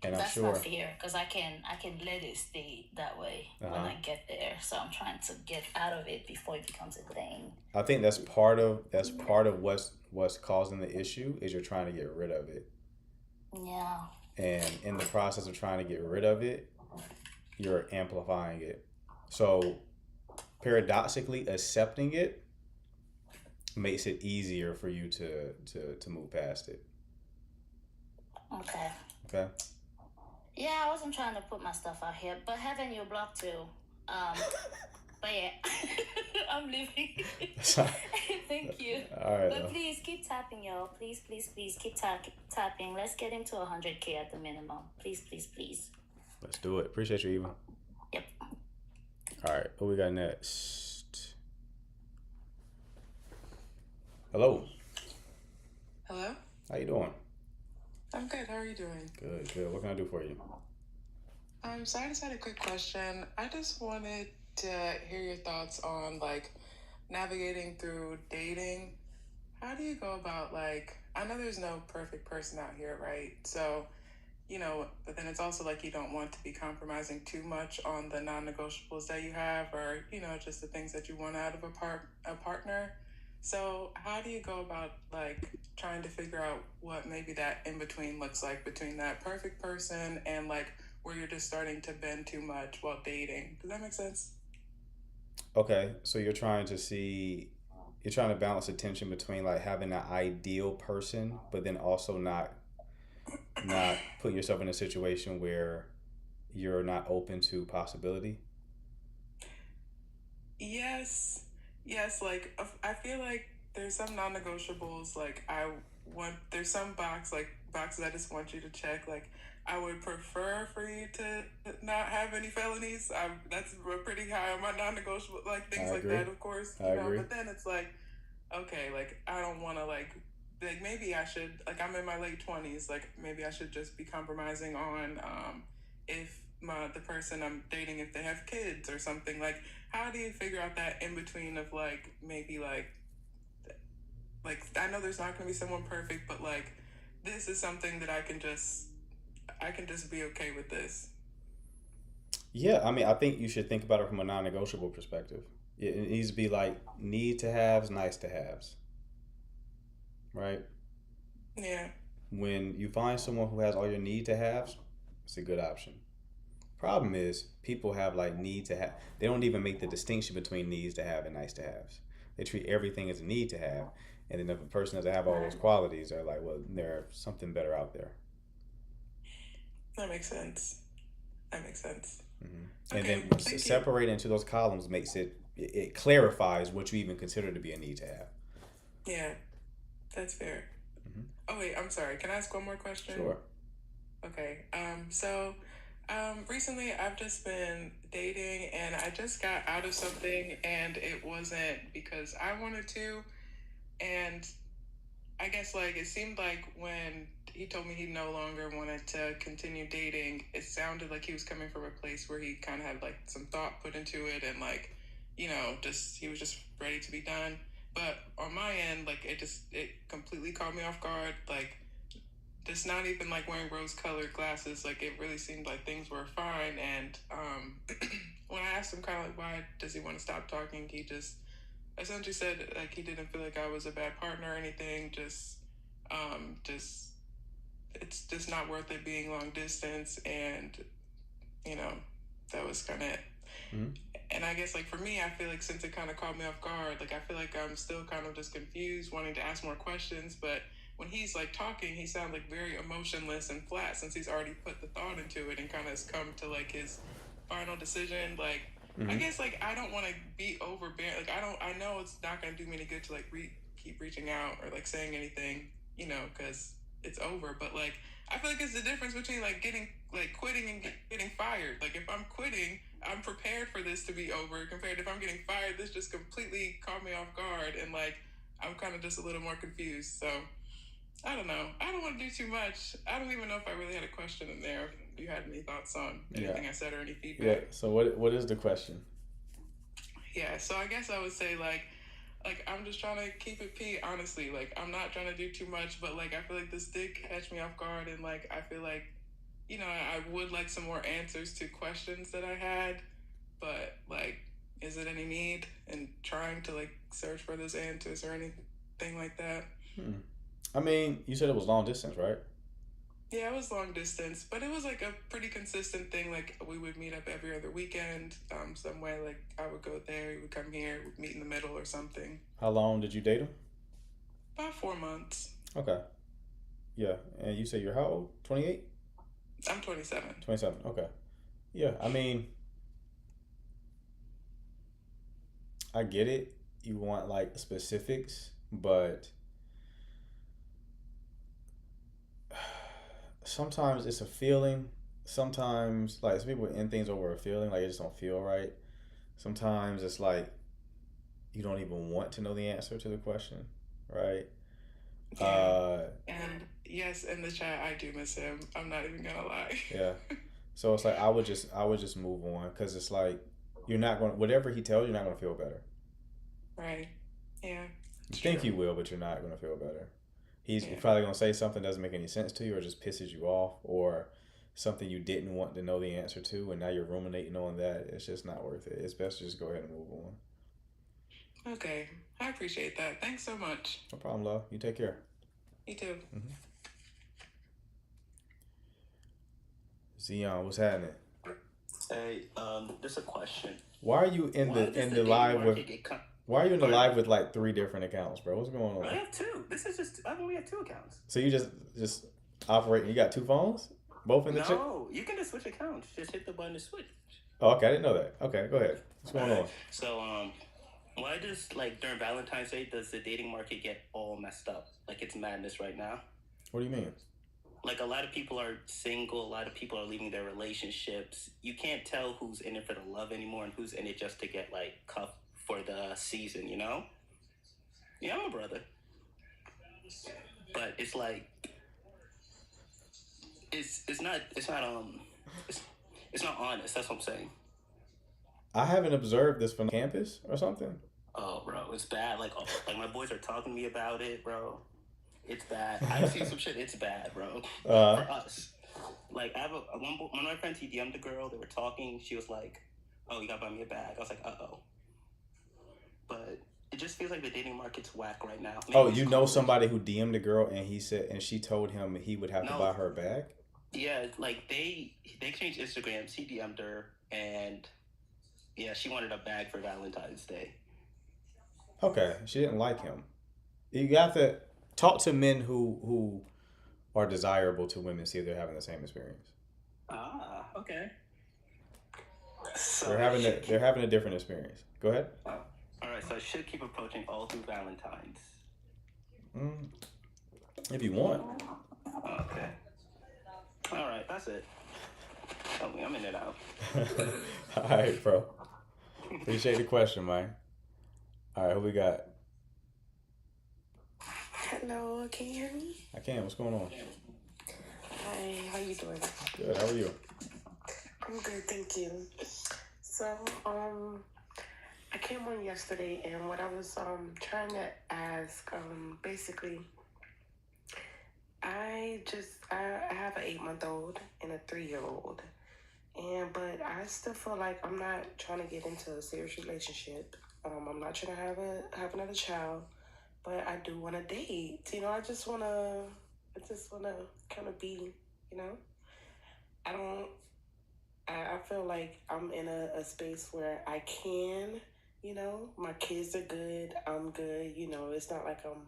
And That's I'm my sure. fear because I can let it stay that way when I get there. So I'm trying to get out of it before it becomes a thing. I think that's part of what's causing the issue is you're trying to get rid of it, Yeah. and in the process of trying to get rid of it, you're amplifying it. So paradoxically, accepting it makes it easier for you to move past it. Okay. Okay. Yeah, I wasn't trying to put my stuff out here, but Heaven, you're blocked too. But yeah, I'm leaving. Thank you. All right. But please keep tapping, y'all. Please keep tapping. Let's get him to 100K at the minimum. Please. Let's do it. Appreciate you, Eva. Yep. All right. What we got next? Hello. Hello? How you doing? I'm good. How are you doing? Good. What can I do for you? So I just had a quick question. I just wanted to hear your thoughts on like navigating through dating. How do you go about like, I know there's no perfect person out here, right? So, but then it's also like you don't want to be compromising too much on the non-negotiables that you have or, just the things that you want out of a partner. So how do you go about like trying to figure out what maybe that in between looks like between that perfect person and like where you're just starting to bend too much while dating? Does that make sense? Okay, so you're trying to balance the tension between like having an ideal person, but then also not put yourself in a situation where you're not open to possibility. Yes, like I feel like there's some non-negotiables. Like there's some boxes I just want you to check. Like I would prefer for you to not have any felonies. That's pretty high on my non-negotiable. Like things like that, of course. I agree. But then it's like, okay, like I don't want to like maybe I should like I'm in my late 20s. Like maybe I should just be compromising on if the person I'm dating if they have kids or something. Like how do you figure out that in between of like maybe like I know there's not going to be someone perfect, but like this is something that I can just be okay with this. Yeah, I mean, I think you should think about it from a non-negotiable perspective. It needs to be like need to haves, nice to haves. Right? Yeah. When you find someone who has all your need to haves, it's a good option. Problem is, people have like need to have. They don't even make the distinction between needs to have and nice to haves. They treat everything as a need to have. And then if a person doesn't have all those qualities, they're like, well, there's something better out there. That makes sense. Mm-hmm. Okay, and then separate into those columns makes it clarifies what you even consider to be a need to have. Yeah, that's fair. Mm-hmm. Oh wait, I'm sorry. Can I ask one more question? Sure. Okay. Recently I've just been dating and I just got out of something and it wasn't because I wanted to, and I guess like it seemed like when he told me he no longer wanted to continue dating. It sounded like he was coming from a place where he kind of had like some thought put into it, and like, you know, just he was just ready to be done. But on my end, like it completely caught me off guard. Like, just not even like wearing rose-colored glasses. Like, it really seemed like things were fine. And when I asked him kind of like why does he want to stop talking, he just essentially said like he didn't feel like I was a bad partner or anything. Just it's just not worth it being long distance, and you know, that was kind of it. Mm-hmm. And I guess like for me, I feel like since it kind of caught me off guard, like I feel like I'm still kind of just confused, wanting to ask more questions. But when he's like talking, he sounds like very emotionless and flat, since he's already put the thought into it and kind of has come to like his final decision. Like, mm-hmm. I guess like I don't want to be overbearing. Like I know it's not going to do me any good to like keep reaching out or like saying anything, you know, because it's over. But like I feel like it's the difference between like quitting and getting fired. Like if I'm quitting, I'm prepared for this to be over, compared to if I'm getting fired, this just completely caught me off guard, and like I'm kind of just a little more confused. So I don't know. I don't want to do too much. I don't even know if I really had a question in there. If you had any thoughts on anything I said or any feedback. Yeah. So what is the question? Yeah. So I guess I would say like I'm just trying to keep it P, honestly. Like I'm not trying to do too much, but like I feel like this did catch me off guard, and like I feel like, you know, I would like some more answers to questions that I had, but like, is it any need in trying to like search for those answers or anything like that? I mean, you said it was long distance, right? Yeah, it was long distance, but it was like a pretty consistent thing. Like we would meet up every other weekend, some way. Like I would go there, he would come here, we'd meet in the middle or something. How long did you date him? About 4 months. Okay. Yeah, and you say you're how old? 28? I'm 27. 27. Okay. Yeah, I mean, I get it. You want like specifics, but sometimes it's a feeling. Sometimes like some people end things over a feeling, like it just don't feel right. Sometimes it's like you don't even want to know the answer to the question, right? Yeah. And yes, in the chat, I do miss him. I'm not even gonna lie. Yeah. So it's like I would just move on, because it's like you're not going, whatever he tells you, you're not gonna feel better. Right. Yeah. You think you will, but you're not gonna feel better. He's probably gonna say something that doesn't make any sense to you, or just pisses you off, or something you didn't want to know the answer to, and now you're ruminating on that. It's just not worth it. It's best to just go ahead and move on. Okay. I appreciate that. Thanks so much. No problem, love. You take care. You too. Mm-hmm. Zion, what's happening? Hey, just a question. Why are you in the live with? Why are you in the live with like 3 different accounts, bro? What's going on? I have 2. I've only had 2 accounts. So you just operate? You got 2 phones? Both in the chat? No, you can just switch accounts. Just hit the button to switch. Oh, okay, I didn't know that. Okay, go ahead. What's going on? So, why does like during Valentine's Day does the dating market get all messed up? Like it's madness right now. What do you mean? Like a lot of people are single. A lot of people are leaving their relationships. You can't tell who's in it for the love anymore and who's in it just to get like cuffed for the season. You know? Yeah, I'm a brother. But it's like it's not honest. That's what I'm saying. I haven't observed this from campus or something. Oh, bro, it's bad. Like my boys are talking to me about it, bro. It's bad. I've seen some shit. It's bad, bro. For us. Like, I have one of my friends, he DM'd a girl. They were talking. She was like, oh, you gotta buy me a bag. I was like, uh-oh. But it just feels like the dating market's whack right now. Maybe you know somebody who DM'd a girl and she told him he would have to buy her a bag? Yeah, like they exchanged Instagrams. He DM'd her, and yeah, she wanted a bag for Valentine's Day. Okay, she didn't like him. You got to talk to men who are desirable to women, see if they're having the same experience. Ah, okay. So they're having a different experience. Go ahead. All right, so I should keep approaching all through Valentine's. If you want. Okay. All right, that's it. I'm in it out. All right, bro. Appreciate the question, man. All right, who we got? Hello, can you hear me? I can. What's going on? Hi, how you doing? Good. How are you? I'm good, thank you. So, I came on yesterday, and what I was trying to ask, basically, I have an 8-month-old and a 3-year-old, but I still feel like I'm not trying to get into a serious relationship. I'm not trying to have another child, but I do want to date. You know, I just wanna kind of be, you know. I feel like I'm in a space where I can, you know, my kids are good, I'm good, you know, it's not like I'm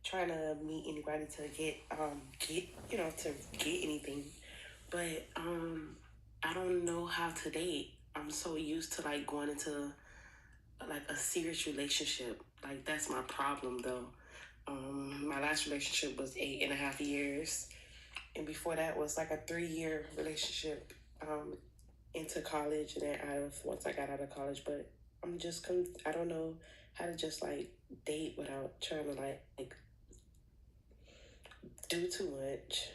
trying to meet anybody to get anything. But I don't know how to date. I'm so used to like going into like a serious relationship. Like that's my problem though. My last relationship was 8.5 years. And before that was like a 3-year relationship into college and then once I got out of college. But I don't know how to just like date without trying to like do too much.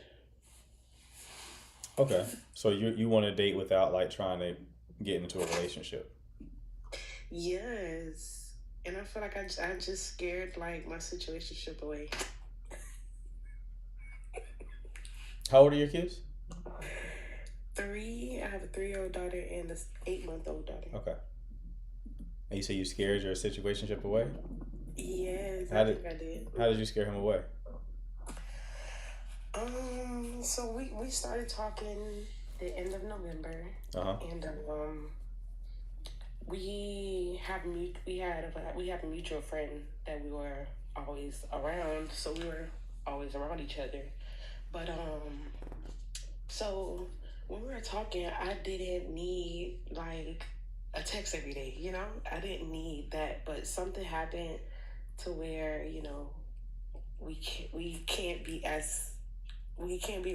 Okay. So you want to date without like trying to get into a relationship? Yes. And I feel like I just scared like my situationship away. How old are your kids? 3. I have a 3-year-old daughter and an 8-month-old daughter. Okay. And you say you scared your situationship away? Yes, I think I did. How did you scare him away? So we started talking the end of November, and we have a mutual friend that we were always around, so we were always around each other. But so when we were talking, I didn't need like a text every day, you know? I didn't need that, but something happened to where, you know, we can't be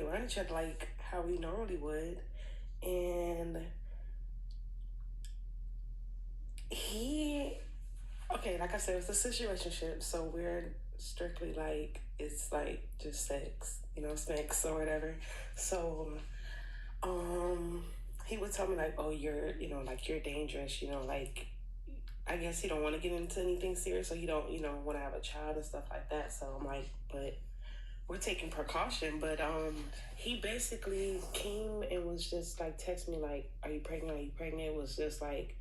around each other like how we normally would. And like I said, it's a situationship, so we're strictly like, it's like just sex, you know, sex or whatever. So he would tell me like, oh, you're dangerous, you know, like I guess he don't want to get into anything serious, so you don't, you know, want to have a child and stuff like that. So I'm like, but we're taking precaution. But he basically came and was just like text me like, are you pregnant? Are you pregnant? It was just like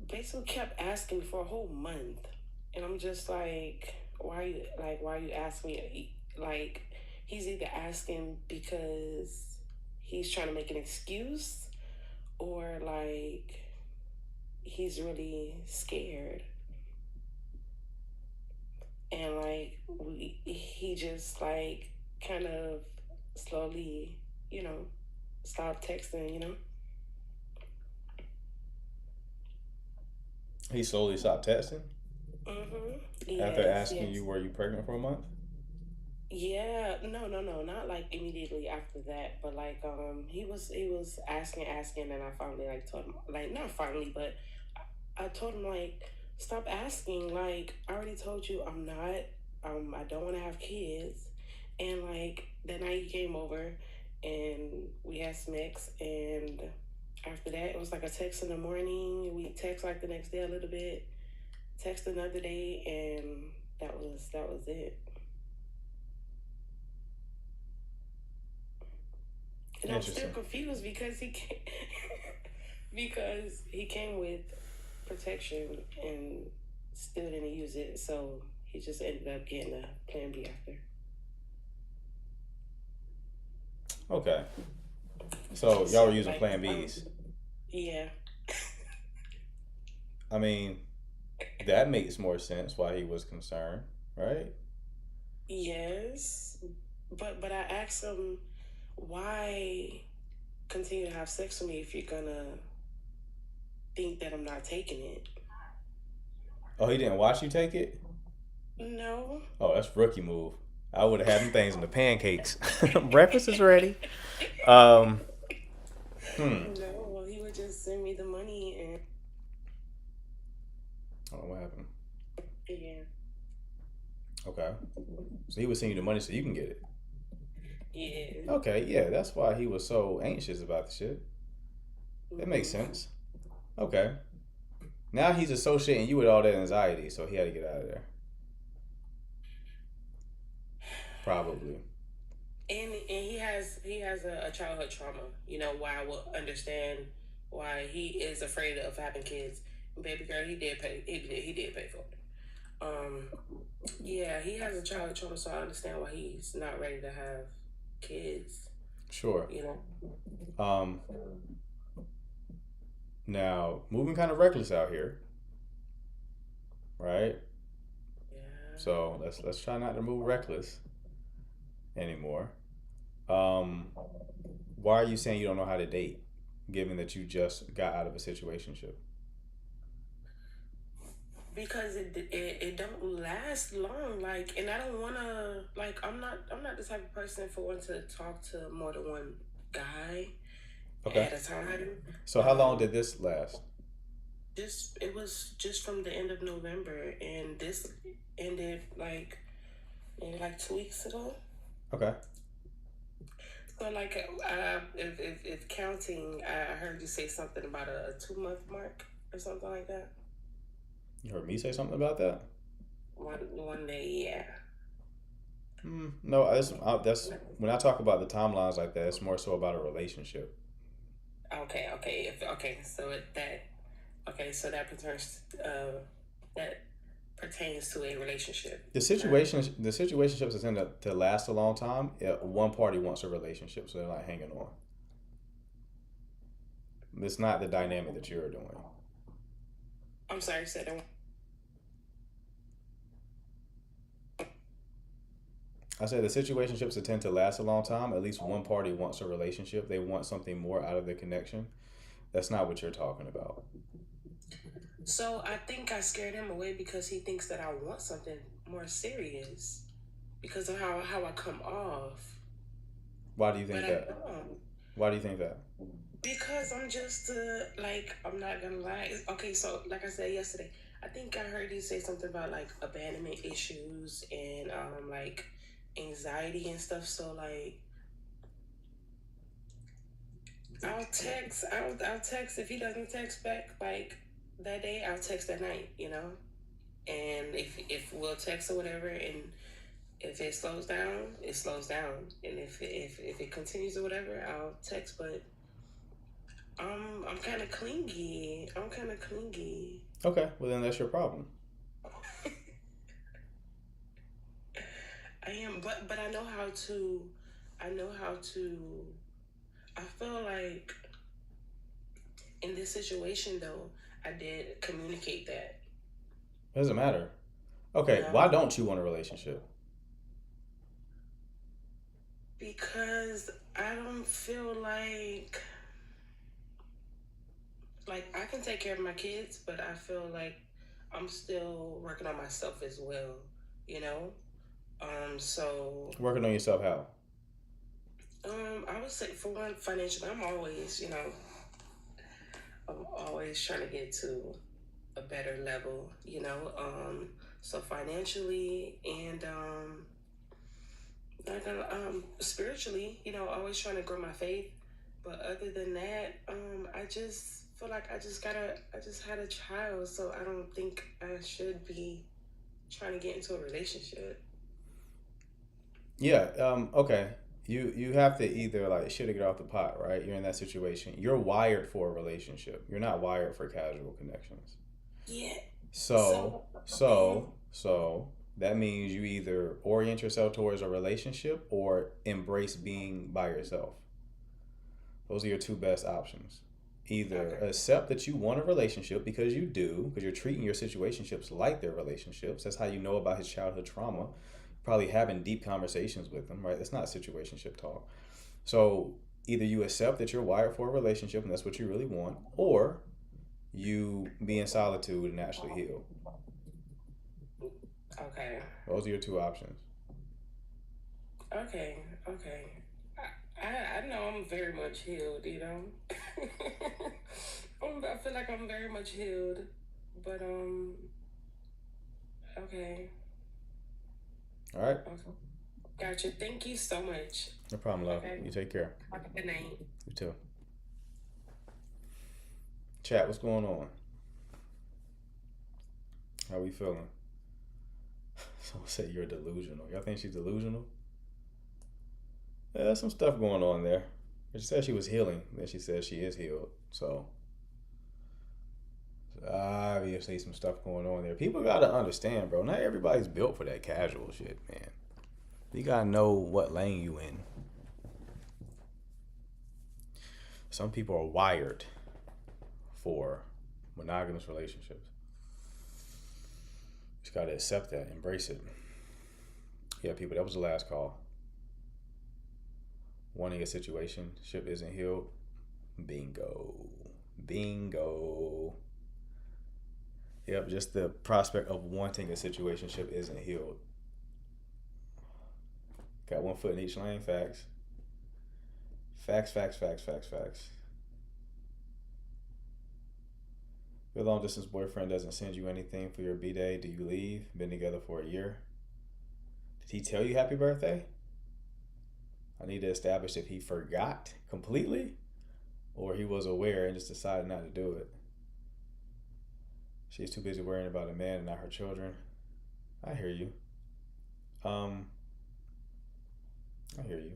basically kept asking for a whole month. And I'm just like, why are you asking me? Like, he's either asking because he's trying to make an excuse, or like he's really scared. And like he just like kind of slowly, you know, stopped texting, you know. He slowly stopped texting? Yes, after asking you, were you pregnant for a month? Yeah, no, not like immediately after that, but like he was asking, and I finally like told him, like not finally, but I told him like, stop asking, like I already told you I'm not, I don't want to have kids. And like that night he came over and we had sex, and after that it was like a text in the morning, we text like the next day a little bit, text another day, and that was it. And I'm still confused because he came with protection and still didn't use it, so he just ended up getting a Plan B after. Okay. So y'all were using Plan Bs. Yeah. I mean, that makes more sense why he was concerned, right? Yes, but I asked him, why continue to have sex with me if you're gonna think that I'm not taking it? Oh, he didn't watch you take it? No. Oh, that's rookie move. I would have had them things in the pancakes. Breakfast is ready. No, he would just send me the money and. Oh, what happened? Yeah. Okay. So he would send you the money so you can get it. Yeah. Okay, yeah, that's why he was so anxious about the shit. That makes sense. Okay. Now he's associating you with all that anxiety, so he had to get out of there. Probably. And he has a childhood trauma. You know why I will understand why he is afraid of having kids. Baby girl, he did pay. He did pay for it. Yeah, he has a childhood trauma, so I understand why he's not ready to have kids. Sure. You know. Now moving kind of reckless out here, right? Yeah. So let's try not to move reckless anymore. Why are you saying you don't know how to date, given that you just got out of a situationship? Because it don't last long, like, and I don't wanna, like, I'm not the type of person for one to talk to more than one guy at a time. So how long did this last? It was just from the end of November, and this ended like maybe like 2 weeks ago. Okay. So like, if counting, I heard you say something about a 2-month mark or something like that. You heard me say something about that? One day, yeah. No, that's when I talk about the timelines like that, it's more so about a relationship. Okay. So that pertains to a relationship. The situationships that tend to last a long time. One party wants a relationship, so they're not hanging on. It's not the dynamic that you're doing. I'm sorry, said that. I said the situationships that tend to last a long time. At least one party wants a relationship. They want something more out of the connection. That's not what you're talking about. So I think I scared him away because he thinks that I want something more serious because of how I come off. Why do you think that? Why do you think that? Because I'm just like, I'm not gonna lie. Okay, so like I said yesterday, I think I heard you say something about like abandonment issues and like anxiety and stuff. So like, I'll text if he doesn't text back like that day. I'll text that night, you know. And if we'll text or whatever, and if it slows down, it slows down. And if it continues or whatever, I'll text. But I'm kind of clingy. Okay, well then that's your problem. I am, but I know how to. I feel like in this situation though, I did communicate that. It doesn't matter. Okay, why don't you want a relationship? Because I don't feel like I can take care of my kids, but I feel like I'm still working on myself as well, you know? So Working on yourself how? I would say for one, financially, I'm always trying to get to a better level, you know? So financially and spiritually, you know, always trying to grow my faith. But other than that, I just feel like I just had a child, so I don't think I should be trying to get into a relationship. Yeah, okay. You have to either like shit or get off the pot, right? You're in that situation. You're wired for a relationship. You're not wired for casual connections. Yeah. So that means you either orient yourself towards a relationship or embrace being by yourself. Those are your two best options. Either accept that you want a relationship because you do, because you're treating your situationships like they're relationships. That's how you know about his childhood trauma. Probably having deep conversations with him, right? That's not situationship talk. So either you accept that you're wired for a relationship and that's what you really want, or you be in solitude and actually heal. Okay. Those are your two options. Okay. I know I'm very much healed, you know. I feel like I'm very much healed, but okay. All right. Gotcha. Thank you so much. No problem, love. Okay. You take care. Have a good night. You too. Chat, what's going on? How we feeling? Someone said you're delusional. Y'all think she's delusional? Yeah, there's some stuff going on there. She said she was healing. Then she said she is healed. So obviously some stuff going on there. People gotta understand, bro. Not everybody's built for that casual shit, man. You gotta know what lane you in. Some people are wired for monogamous relationships. Just gotta accept that, embrace it. Yeah, people, that was the last call. Wanting a situationship isn't healed. Bingo. Bingo. Yep, just the prospect of wanting a situationship isn't healed. Got one foot in each lane, facts. Facts. Your long distance boyfriend doesn't send you anything for your B-Day. Do you leave? Been together for a year. Did he tell you happy birthday? I need to establish if he forgot completely or he was aware and just decided not to do it. She's too busy worrying about a man and not her children. I hear you. I hear you.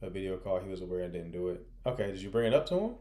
A video call, he was aware and didn't do it. Okay, did you bring it up to him?